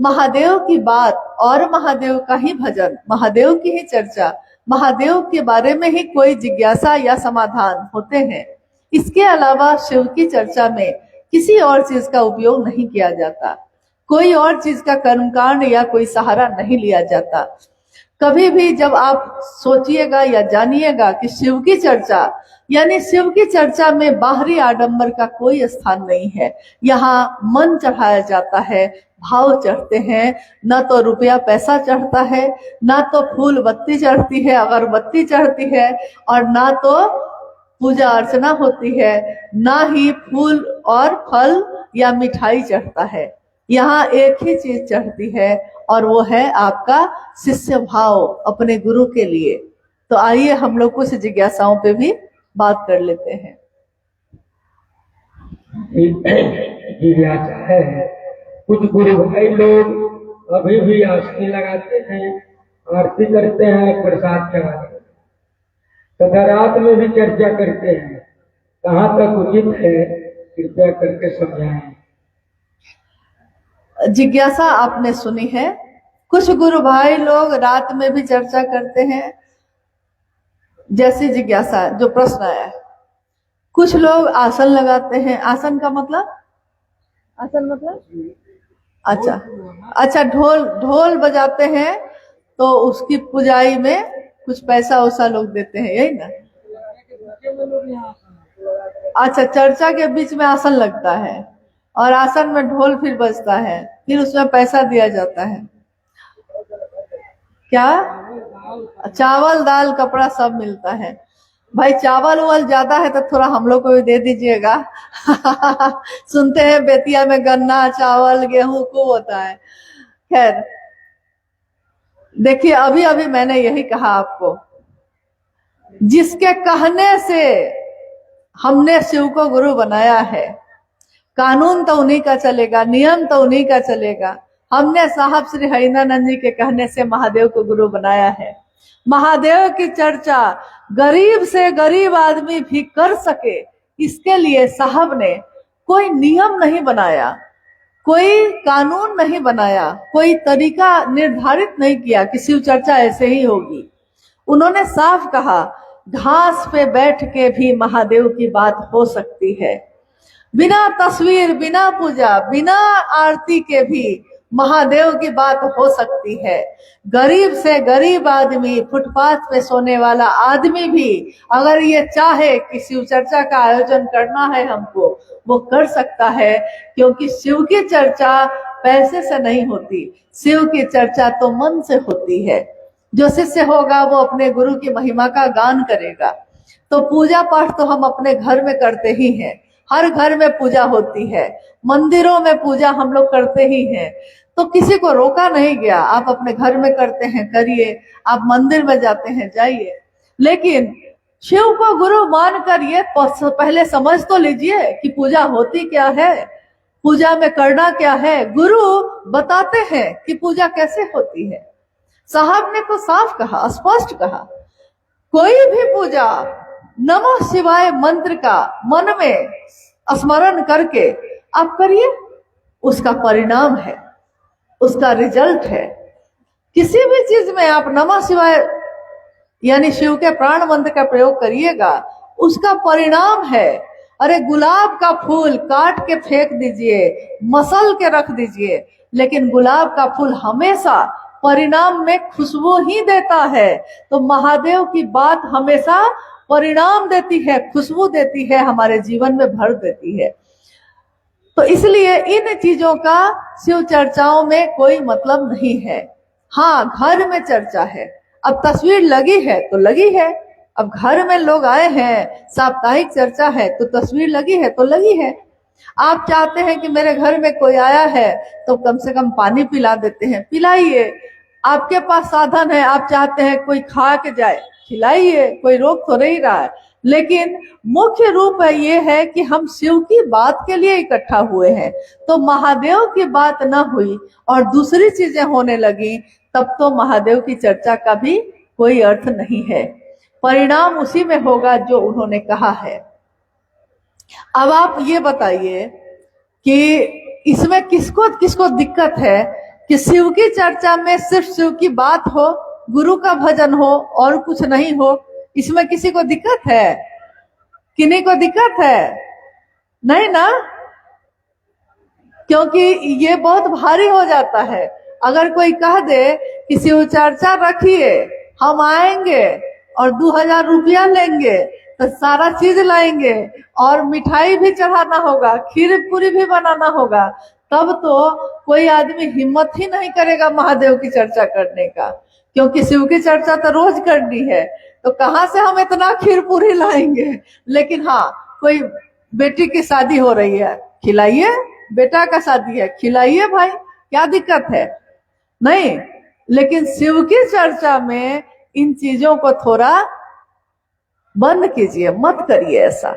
महादेव की बात और महादेव का ही भजन, महादेव की ही चर्चा, महादेव के बारे में ही कोई जिज्ञासा या समाधान होते हैं। इसके अलावा शिव की चर्चा में किसी और चीज का उपयोग नहीं किया जाता, कोई और चीज का कर्मकांड या कोई सहारा नहीं लिया जाता। कभी भी जब आप सोचिएगा या जानिएगा कि शिव की चर्चा, यानी शिव की चर्चा में बाहरी आडंबर का कोई स्थान नहीं है। यहाँ मन चढ़ाया जाता है, भाव चढ़ते हैं, ना तो रुपया पैसा चढ़ता है, ना तो फूल बत्ती चढ़ती है, अगरबत्ती चढ़ती है, और ना तो पूजा अर्चना होती है, ना ही फूल और फल या मिठाई चढ़ता है। यहाँ एक ही चीज चढ़ती है, और वो है आपका शिष्य भाव अपने गुरु के लिए। तो आइए हम लोग कुछ जिज्ञासाओं पे भी बात कर लेते हैं। जिज्ञासा है, कुछ गुरु भाई लोग अभी भी आसनी लगाते हैं, आरती करते हैं, प्रसाद चढ़ाते हैं, तथा रात में भी चर्चा करते हैं। कहाँ तक उचित है, कृपया करके समझाएं। जिज्ञासा आपने सुनी है, कुछ गुरु भाई लोग रात में भी चर्चा करते हैं, जैसी जिज्ञासा जो प्रश्न आया है। कुछ लोग आसन लगाते हैं, आसन का मतलब, आसन मतलब अच्छा ढोल बजाते हैं, तो उसकी पुजाई में कुछ पैसा वैसा लोग देते हैं, यही ना। अच्छा, चर्चा के बीच में आसन लगता है, और आसन में ढोल फिर बजता है, फिर उसमें पैसा दिया जाता है। क्या? चावल दाल कपड़ा सब मिलता है। भाई चावल उवल ज्यादा है तो थोड़ा हम लोग को भी दे दीजिएगा। सुनते हैं बेतिया में गन्ना चावल गेहूं को होता है। खैर देखिए, अभी अभी मैंने यही कहा आपको, जिसके कहने से हमने शिव को गुरु बनाया है, कानून तो उन्हीं का चलेगा, नियम तो उन्हीं का चलेगा। हमने साहब श्री हरिनानंद जी के कहने से महादेव को गुरु बनाया है। महादेव की चर्चा गरीब से गरीब आदमी भी कर सके, इसके लिए साहब ने कोई नियम नहीं बनाया, कोई कानून नहीं बनाया, कोई तरीका निर्धारित नहीं किया कि शिव चर्चा ऐसे ही होगी। उन्होंने साफ कहा, घास पे बैठ के भी महादेव की बात हो सकती है। बिना तस्वीर, बिना पूजा, बिना आरती के भी महादेव की बात हो सकती है। गरीब से गरीब आदमी, फुटपाथ पे सोने वाला आदमी भी अगर ये चाहे कि शिव चर्चा का आयोजन करना है हमको, वो कर सकता है। क्योंकि शिव की चर्चा पैसे से नहीं होती, शिव की चर्चा तो मन से होती है। जो शिष्य होगा वो अपने गुरु की महिमा का गान करेगा। तो पूजा पाठ तो हम अपने घर में करते ही हैं, हर घर में पूजा होती है, मंदिरों में पूजा हम लोग करते ही हैं। तो किसी को रोका नहीं गया, आप अपने घर में करते हैं करिए, आप मंदिर में जाते हैं जाइए। लेकिन शिव को गुरु मानकर ये पहले समझ तो लीजिए कि पूजा होती क्या है, पूजा में करना क्या है। गुरु बताते हैं कि पूजा कैसे होती है। साहब ने तो साफ कहा, स्पष्ट कहा, कोई भी पूजा नमः शिवाय मंत्र का मन में स्मरण करके आप करिए, उसका परिणाम है, उसका रिजल्ट है। किसी भी चीज में आप नमः शिवाय यानी शिव के प्राण मंत्र का प्रयोग करिएगा, उसका परिणाम है। अरे गुलाब का फूल काट के फेंक दीजिए, मसल के रख दीजिए, लेकिन गुलाब का फूल हमेशा परिणाम में खुशबू ही देता है। तो महादेव की बात हमेशा परिणाम देती है, खुशबू देती है, हमारे जीवन में भर देती है। तो इसलिए इन चीजों का शिव चर्चाओं में कोई मतलब नहीं है। हाँ, घर में चर्चा है, अब तस्वीर लगी है तो लगी है, अब घर में लोग आए हैं, साप्ताहिक चर्चा है तो तस्वीर लगी है तो लगी है। आप चाहते हैं कि मेरे घर में कोई आया है तो कम से कम पानी पिला देते हैं, पिलाइए। आपके पास साधन है, आप चाहते हैं कोई खा के जाए, खिलाइए, कोई रोक तो नहीं रहा है। लेकिन मुख्य रूप है ये है कि हम शिव की बात के लिए इकट्ठा हुए हैं। तो महादेव की बात ना हुई और दूसरी चीजें होने लगी, तब तो महादेव की चर्चा का भी कोई अर्थ नहीं है। परिणाम उसी में होगा जो उन्होंने कहा है। अब आप ये बताइए कि इसमें किसको किसको दिक्कत है कि शिव की चर्चा में सिर्फ शिव की बात हो, गुरु का भजन हो और कुछ नहीं हो। इसमें किसी को दिक्कत है? किन्हीं को दिक्कत है? नहीं ना, क्योंकि ये बहुत भारी हो जाता है। अगर कोई कह दे कि शिव चर्चा रखिए, हम आएंगे और 2000 रुपया लेंगे, तो सारा चीज लाएंगे और मिठाई भी चढ़ाना होगा, खीर पूरी भी बनाना होगा, तब तो कोई आदमी हिम्मत ही नहीं करेगा महादेव की चर्चा करने का। क्योंकि शिव की चर्चा तो रोज करनी है, तो कहाँ से हम इतना खीर पूरी लाएंगे। लेकिन हाँ, कोई बेटी की शादी हो रही है, खिलाइए, बेटा का शादी है, खिलाइए भाई, क्या दिक्कत है? नहीं। लेकिन शिव की चर्चा में इन चीजों को थोड़ा बंद कीजिए, मत करिए ऐसा।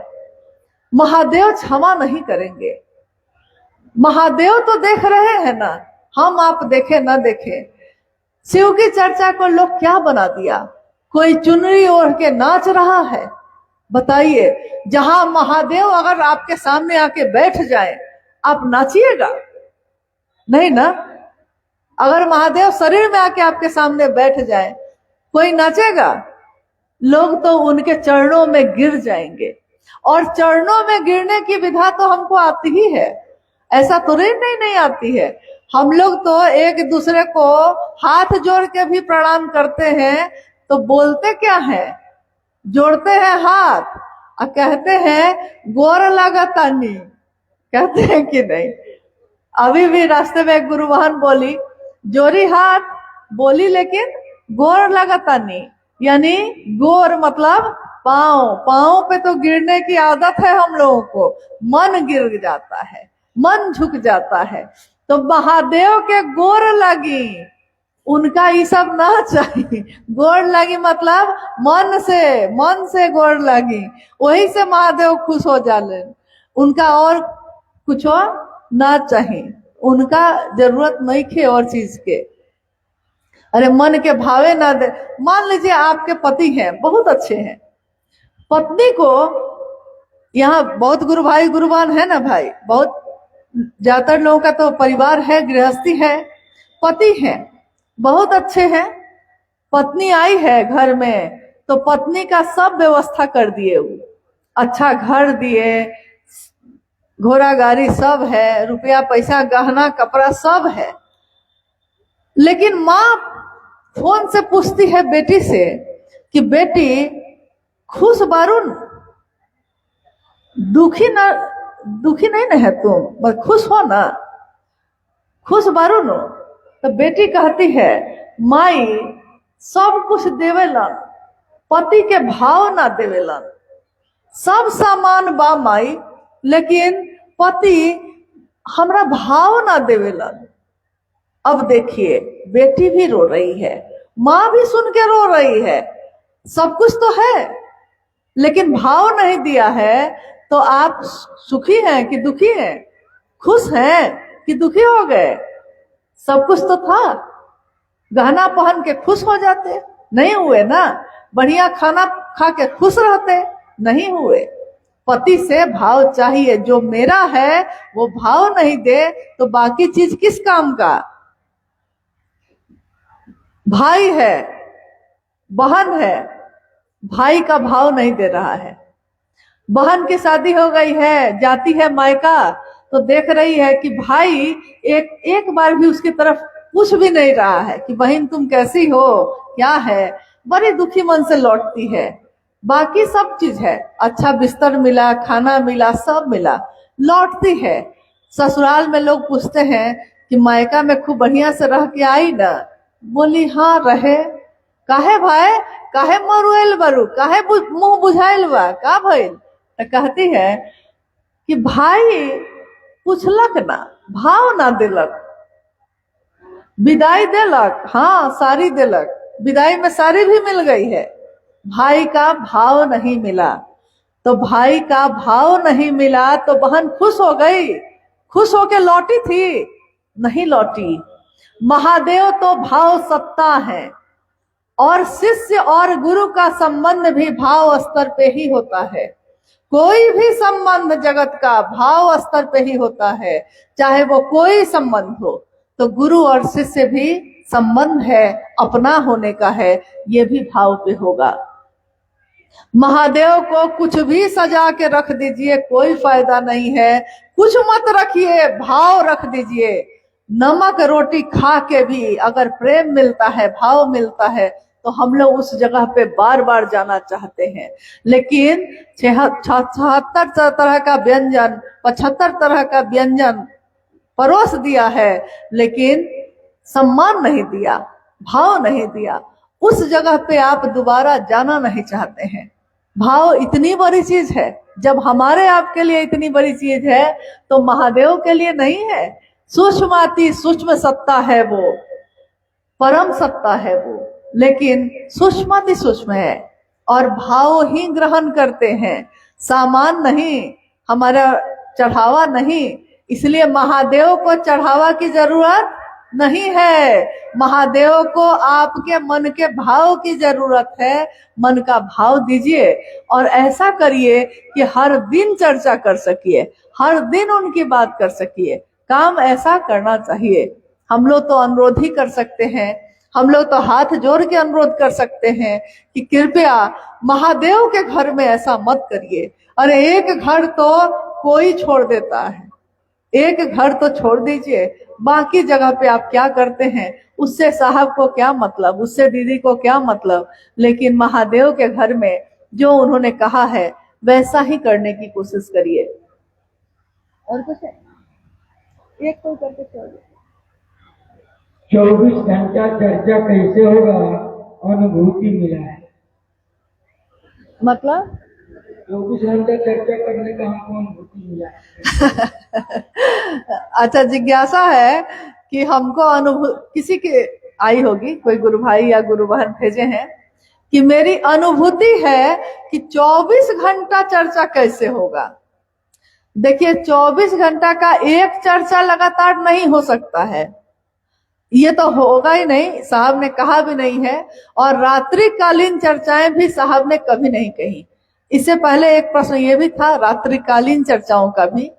महादेव क्षमा नहीं करेंगे। महादेव तो देख रहे हैं ना, हम आप देखे ना देखे। शिव की चर्चा को लोग क्या बना दिया? कोई चुनरी ओढ़ के नाच रहा है? बताइए, जहां महादेव अगर आपके सामने आके बैठ जाए, आप नाचिएगा? नहीं ना। अगर महादेव शरीर में आके आपके सामने बैठ जाए, कोई नाचेगा? लोग तो उनके चरणों में गिर जाएंगे। और चरणों में गिरने की विधा तो हमको आती ही है, ऐसा तो नहीं आती है। हम लोग तो एक दूसरे को हाथ जोड़ के भी प्रणाम करते हैं, तो बोलते क्या है? जोड़ते हैं हाथ और कहते हैं गोर लगातानी, कहते हैं कि नहीं? अभी भी रास्ते में एक गुरुवाहन बोली, जोरी हाथ बोली लेकिन गोर लगातानी, यानी गोर मतलब पांव, पांव पे तो गिरने की आदत है हम लोगों को, मन गिर जाता है, मन झुक जाता है। तो महादेव के गोर लगी, उनका ये सब ना चाहिए। गोर लगी मतलब मन से गोर लगी, वही से महादेव खुश हो जाले। उनका और कुछ ना चाहिए, उनका जरूरत नहीं खे और चीज के। अरे मन के भावे ना दे। मान लीजिए आपके पति हैं, बहुत अच्छे हैं, पत्नी को, यहाँ बहुत गुरु भाई गुरुवान है ना भाई, बहुत ज्यादातर लोगों का तो परिवार है, गृहस्थी है, पति है, बहुत अच्छे हैं। पत्नी आई है घर में तो पत्नी का सब व्यवस्था कर दिए, वो अच्छा घर दिए, घोड़ा गाड़ी सब है, रुपया पैसा गहना कपड़ा सब है, लेकिन माँ फोन से पूछती है बेटी से कि बेटी खुश बारून, दुखी नहीं ना है तुम, बस खुश हो ना, खुश बारून। तो बेटी कहती है माई सब कुछ देवेलन, पति के भाव ना देवेलन, सब सामान बा माई, लेकिन पति हमरा भाव ना देवेलन। अब देखिए बेटी भी रो रही है, माँ भी सुन के रो रही है, सब कुछ तो है लेकिन भाव नहीं दिया है। तो आप सुखी हैं कि दुखी हैं, खुश हैं कि दुखी हो गए? सब कुछ तो था, गहना पहन के खुश हो जाते, नहीं हुए ना। बढ़िया खाना खा के खुश रहते, नहीं हुए। पति से भाव चाहिए, जो मेरा है वो भाव नहीं दे तो बाकी चीज किस काम का। भाई है, बहन है, भाई का भाव नहीं दे रहा है। बहन की शादी हो गई है, जाती है मायका, तो देख रही है कि भाई एक बार भी उसकी तरफ पूछ भी नहीं रहा है कि बहन तुम कैसी हो, क्या है। बड़ी दुखी मन से लौटती है। बाकी सब चीज है, अच्छा बिस्तर मिला, खाना मिला, सब मिला, लौटती है। ससुराल में लोग पूछते हैं कि मायका में खूब बढ़िया से रह के आई ना? बोली हाँ रहे। काहे भाई, काहे मरुएल बरू, काहे मुंह बुझाइल बा, का भइल? तो कहती है कि भाई पूछलक ना, भाव ना दिलक, विदाई देलक, हाँ साड़ी देलक, विदाई में साड़ी भी मिल गई है, भाई का भाव नहीं मिला। तो भाई का भाव नहीं मिला तो बहन खुश हो गई, खुश होके लौटी थी? नहीं लौटी। महादेव तो भाव सत्ता है, और शिष्य और गुरु का संबंध भी भाव स्तर पे ही होता है। कोई भी संबंध जगत का भाव स्तर पे ही होता है, चाहे वो कोई संबंध हो। तो गुरु और शिष्य भी संबंध है, अपना होने का है, ये भी भाव पे होगा। महादेव को कुछ भी सजा के रख दीजिए, कोई फायदा नहीं है। कुछ मत रखिए, भाव रख दीजिए। नमक रोटी खा के भी अगर प्रेम मिलता है, भाव मिलता है, तो हम लोग उस जगह पे बार बार जाना चाहते हैं। लेकिन 76 तरह का व्यंजन, 75 तरह का व्यंजन परोस दिया है, लेकिन सम्मान नहीं दिया, भाव नहीं दिया। उस जगह पे आप दोबारा जाना नहीं चाहते हैं। भाव इतनी बड़ी चीज है, जब हमारे आपके लिए इतनी बड़ी चीज है तो महादेव के लिए नहीं है। सूक्ष्माति सूक्ष्म सत्ता है वो, परम सत्ता है वो, लेकिन सूक्ष्माति सूक्ष्म है और भाव ही ग्रहण करते हैं, सामान नहीं, हमारा चढ़ावा नहीं। इसलिए महादेव को चढ़ावा की जरूरत नहीं है, महादेव को आपके मन के भाव की जरूरत है। मन का भाव दीजिए और ऐसा करिए कि हर दिन चर्चा कर सकिए, हर दिन उनकी बात कर सकिए। काम ऐसा करना चाहिए। हम लोग तो अनुरोध ही कर सकते हैं, हम लोग तो हाथ जोड़ के अनुरोध कर सकते हैं कि कृपया महादेव के घर में ऐसा मत करिए। अरे एक घर तो कोई छोड़ देता है, एक घर तो छोड़ दीजिए, बाकी जगह पे आप क्या करते हैं उससे साहब को क्या मतलब, उससे दीदी को क्या मतलब। लेकिन महादेव के घर में जो उन्होंने कहा है वैसा ही करने की कोशिश करिए। और कुछ है? एक कोई करके छोड़ दो। 24 घंटा चर्चा कैसे होगा? अनुभूति मिला है। मतलब 24 घंटा चर्चा करने का हमको अनुभूति मिला है। अच्छा, जिज्ञासा है कि हमको किसी के आई होगी, कोई गुरु भाई या गुरु बहन भेजे हैं कि मेरी अनुभूति है कि 24 घंटा चर्चा कैसे होगा। देखिए 24 घंटा का एक चर्चा लगातार नहीं हो सकता है, ये तो होगा ही नहीं, साहब ने कहा भी नहीं है। और रात्रिकालीन चर्चाएं भी साहब ने कभी नहीं कही। इससे पहले एक प्रश्न ये भी था रात्रिकालीन चर्चाओं का भी।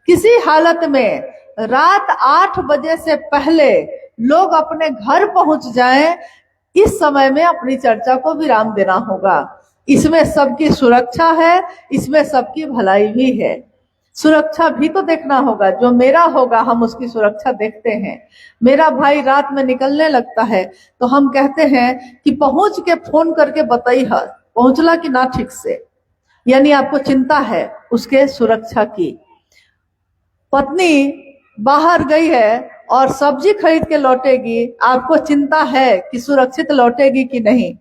किसी हालत में रात 8 बजे से पहले लोग अपने घर पहुंच जाएं, इस समय में अपनी चर्चा को विराम देना होगा। इसमें सबकी सुरक्षा है, इसमें सबकी भलाई भी है। सुरक्षा भी तो देखना होगा। जो मेरा होगा हम उसकी सुरक्षा देखते हैं। मेरा भाई रात में निकलने लगता है तो हम कहते हैं कि पहुंच के फोन करके बताइए पहुंचला कि ना ठीक से, यानी आपको चिंता है उसके सुरक्षा की। पत्नी बाहर गई है और सब्जी खरीद के लौटेगी, आपको चिंता है कि सुरक्षित लौटेगी कि नहीं।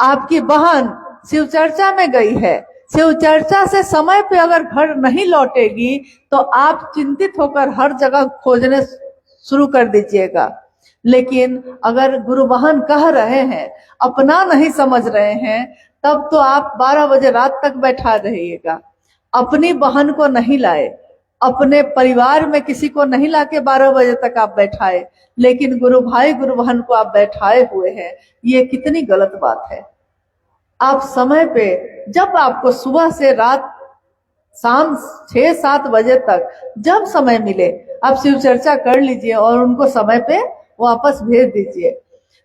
आपकी बहन शिव चर्चा में गई है, शिव चर्चा से समय पे अगर घर नहीं लौटेगी तो आप चिंतित होकर हर जगह खोजने शुरू कर दीजिएगा। लेकिन अगर गुरु बहन कह रहे हैं, अपना नहीं समझ रहे हैं, तब तो आप 12 बजे रात तक बैठा रहिएगा। अपनी बहन को नहीं लाए, अपने परिवार में किसी को नहीं लाके 12 बजे तक आप बैठाए, लेकिन गुरु भाई गुरु बहन को आप बैठाए हुए हैं। ये कितनी गलत बात है। आप समय पे, जब आपको सुबह से रात शाम 6-7 बजे तक जब समय मिले आप शिव चर्चा कर लीजिए और उनको समय पे वापस भेज दीजिए,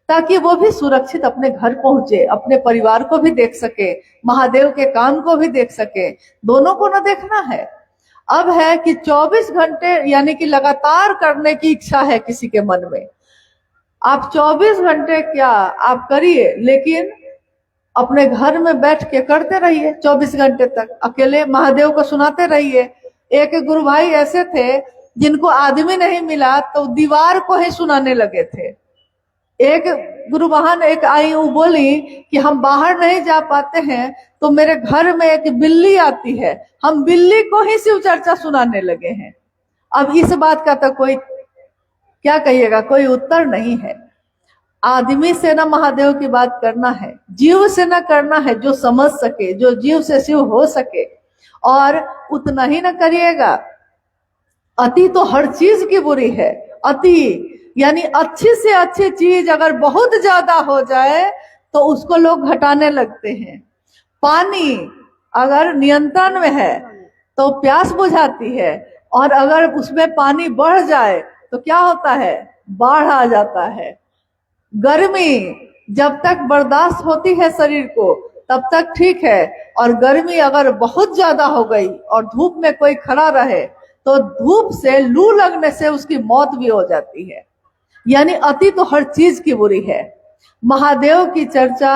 ताकि वो भी सुरक्षित अपने घर पहुंचे, अपने परिवार को भी देख सके, महादेव के काम को भी देख सके। दोनों को ना देखना है। अब है कि 24 घंटे यानी कि लगातार करने की इच्छा है किसी के मन में। आप 24 घंटे क्या आप करिए, लेकिन अपने घर में बैठ के करते रहिए 24 घंटे तक, अकेले महादेव को सुनाते रहिए। एक गुरु भाई ऐसे थे जिनको आदमी नहीं मिला तो दीवार को ही सुनाने लगे थे। एक गुरु बहन एक आई, वो बोली कि हम बाहर नहीं जा पाते हैं तो मेरे घर में एक बिल्ली आती है, हम बिल्ली को ही शिव चर्चा सुनाने लगे हैं। अब इस बात का तो कोई क्या कहिएगा, कोई उत्तर नहीं है। आदमी से ना महादेव की बात करना है, जीव से ना करना है, जो समझ सके, जो जीव से शिव हो सके, और उतना ही ना करिएगा। अति तो हर चीज की बुरी है। अति यानी अच्छी से अच्छी चीज अगर बहुत ज्यादा हो जाए तो उसको लोग घटाने लगते हैं। पानी अगर नियंत्रण में है तो प्यास बुझाती है, और अगर उसमें पानी बढ़ जाए तो क्या होता है, बाढ़ आ जाता है। गर्मी जब तक बर्दाश्त होती है शरीर को तब तक ठीक है, और गर्मी अगर बहुत ज्यादा हो गई और धूप में कोई खड़ा रहे तो धूप से लू लगने से उसकी मौत भी हो जाती है। यानी अति तो हर चीज की बुरी है। महादेव की चर्चा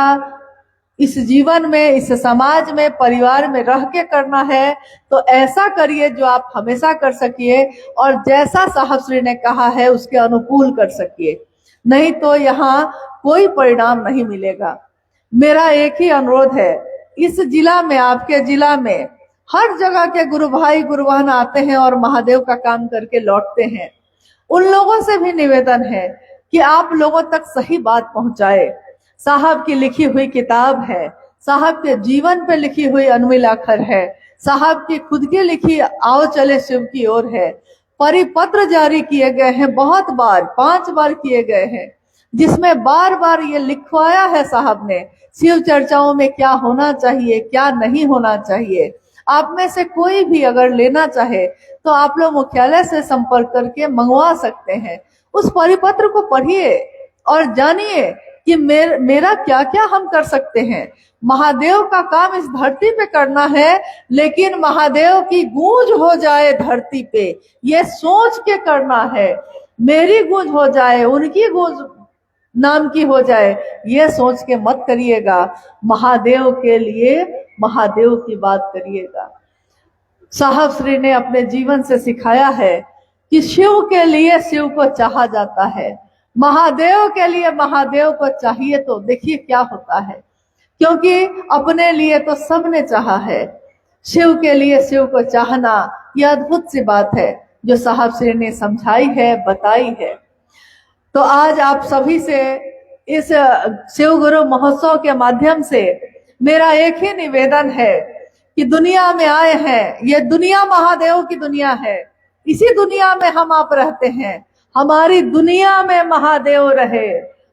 इस जीवन में, इस समाज में, परिवार में रह के करना है तो ऐसा करिए जो आप हमेशा कर सकिए, और जैसा साहब श्री ने कहा है उसके अनुकूल कर सकिए, नहीं तो यहाँ कोई परिणाम नहीं मिलेगा। मेरा एक ही अनुरोध है, इस जिला में, आपके जिला में हर जगह के गुरु भाई गुरु बहन आते हैं और महादेव का काम करके लौटते हैं। उन लोगों से भी निवेदन है कि आप लोगों तक सही बात पहुंचाए। साहब की लिखी हुई किताब है, साहब के जीवन पे लिखी हुई अनमोल अक्षर है, साहब की खुद की लिखी आओ चले शिव की ओर है। परिपत्र जारी किए गए हैं, बहुत बार, 5 बार किए गए हैं, जिसमें बार बार ये लिखवाया है साहब ने शिव चर्चाओं में क्या होना चाहिए, क्या नहीं होना चाहिए। आप में से कोई भी अगर लेना चाहे तो आप लोग मुख्यालय से संपर्क करके मंगवा सकते हैं। उस परिपत्र को पढ़िए और जानिए कि मेरा क्या क्या हम कर सकते हैं। महादेव का काम इस धरती पे करना है, लेकिन महादेव की गूंज हो जाए धरती पे, ये सोच के करना है। मेरी गूंज हो जाए, उनकी गूंज नाम की हो जाए, ये सोच के मत करिएगा। महादेव के लिए महादेव की बात करिएगा। साहब श्री ने अपने जीवन से सिखाया है कि शिव के लिए शिव को चाहा जाता है, महादेव के लिए महादेव को चाहिए तो देखिए क्या होता है। क्योंकि अपने लिए तो सबने चाहा है, शिव के लिए शिव को चाहना यह अद्भुत सी बात है जो साहब श्री ने समझाई है, बताई है। तो आज आप सभी से इस शिव गुरु महोत्सव के माध्यम से मेरा एक ही निवेदन है कि दुनिया में आए हैं, ये दुनिया महादेव की दुनिया है, इसी दुनिया में हम आप रहते हैं। हमारी दुनिया में महादेव रहे,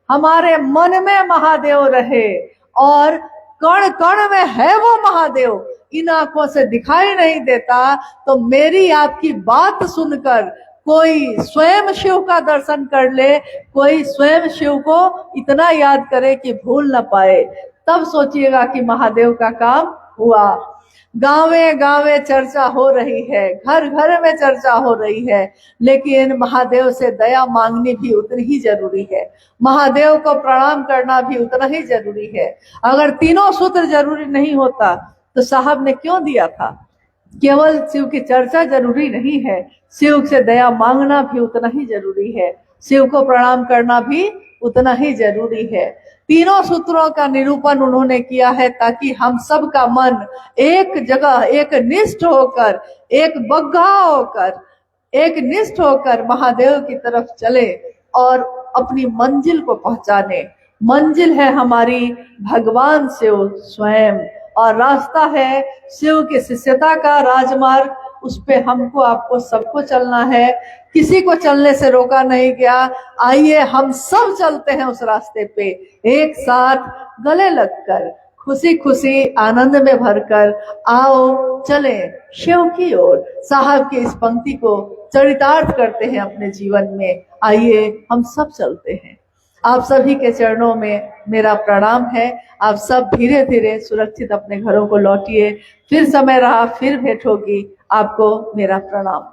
हमारे मन में महादेव रहे, और कण कण में है वो महादेव। इन आंखों से दिखाई नहीं देता तो मेरी आपकी बात सुनकर कोई स्वयं शिव का दर्शन कर ले, कोई स्वयं शिव को इतना याद करे कि भूल ना पाए, तब सोचिएगा कि महादेव का काम हुआ। गांवे गांवे चर्चा हो रही है, घर घर में चर्चा हो रही है, लेकिन महादेव से दया मांगनी भी उतनी ही जरूरी है। महादेव को प्रणाम करना भी उतना ही जरूरी है। अगर तीनों सूत्र जरूरी नहीं होता तो साहब ने क्यों दिया था? केवल शिव की चर्चा जरूरी नहीं है, शिव से दया मांगना भी उतना ही जरूरी है, शिव को प्रणाम करना भी उतना ही जरूरी है। तीनों सूत्रों का निरूपण उन्होंने किया है ताकि हम सब का मन एक जगह, एक निष्ठ होकर, एक बग्गा होकर, एक निष्ठ होकर महादेव की तरफ चले और अपनी मंजिल को पहुंचाने। मंजिल है हमारी भगवान शिव स्वयं, और रास्ता है शिव की शिष्यता का राजमार्ग। उस पे हमको, आपको सबको चलना है, किसी को चलने से रोका नहीं गया। आइए हम सब चलते हैं उस रास्ते पे, एक साथ गले लगकर, खुशी खुशी आनंद में भरकर। आओ चले शिव की ओर। साहब की इस पंक्ति को चरितार्थ करते हैं अपने जीवन में। आइए हम सब चलते हैं। आप सभी के चरणों में मेरा प्रणाम है। आप सब धीरे धीरे सुरक्षित अपने घरों को लौटिए। फिर समय रहा, फिर भेंट होगी। आपको मेरा प्रणाम।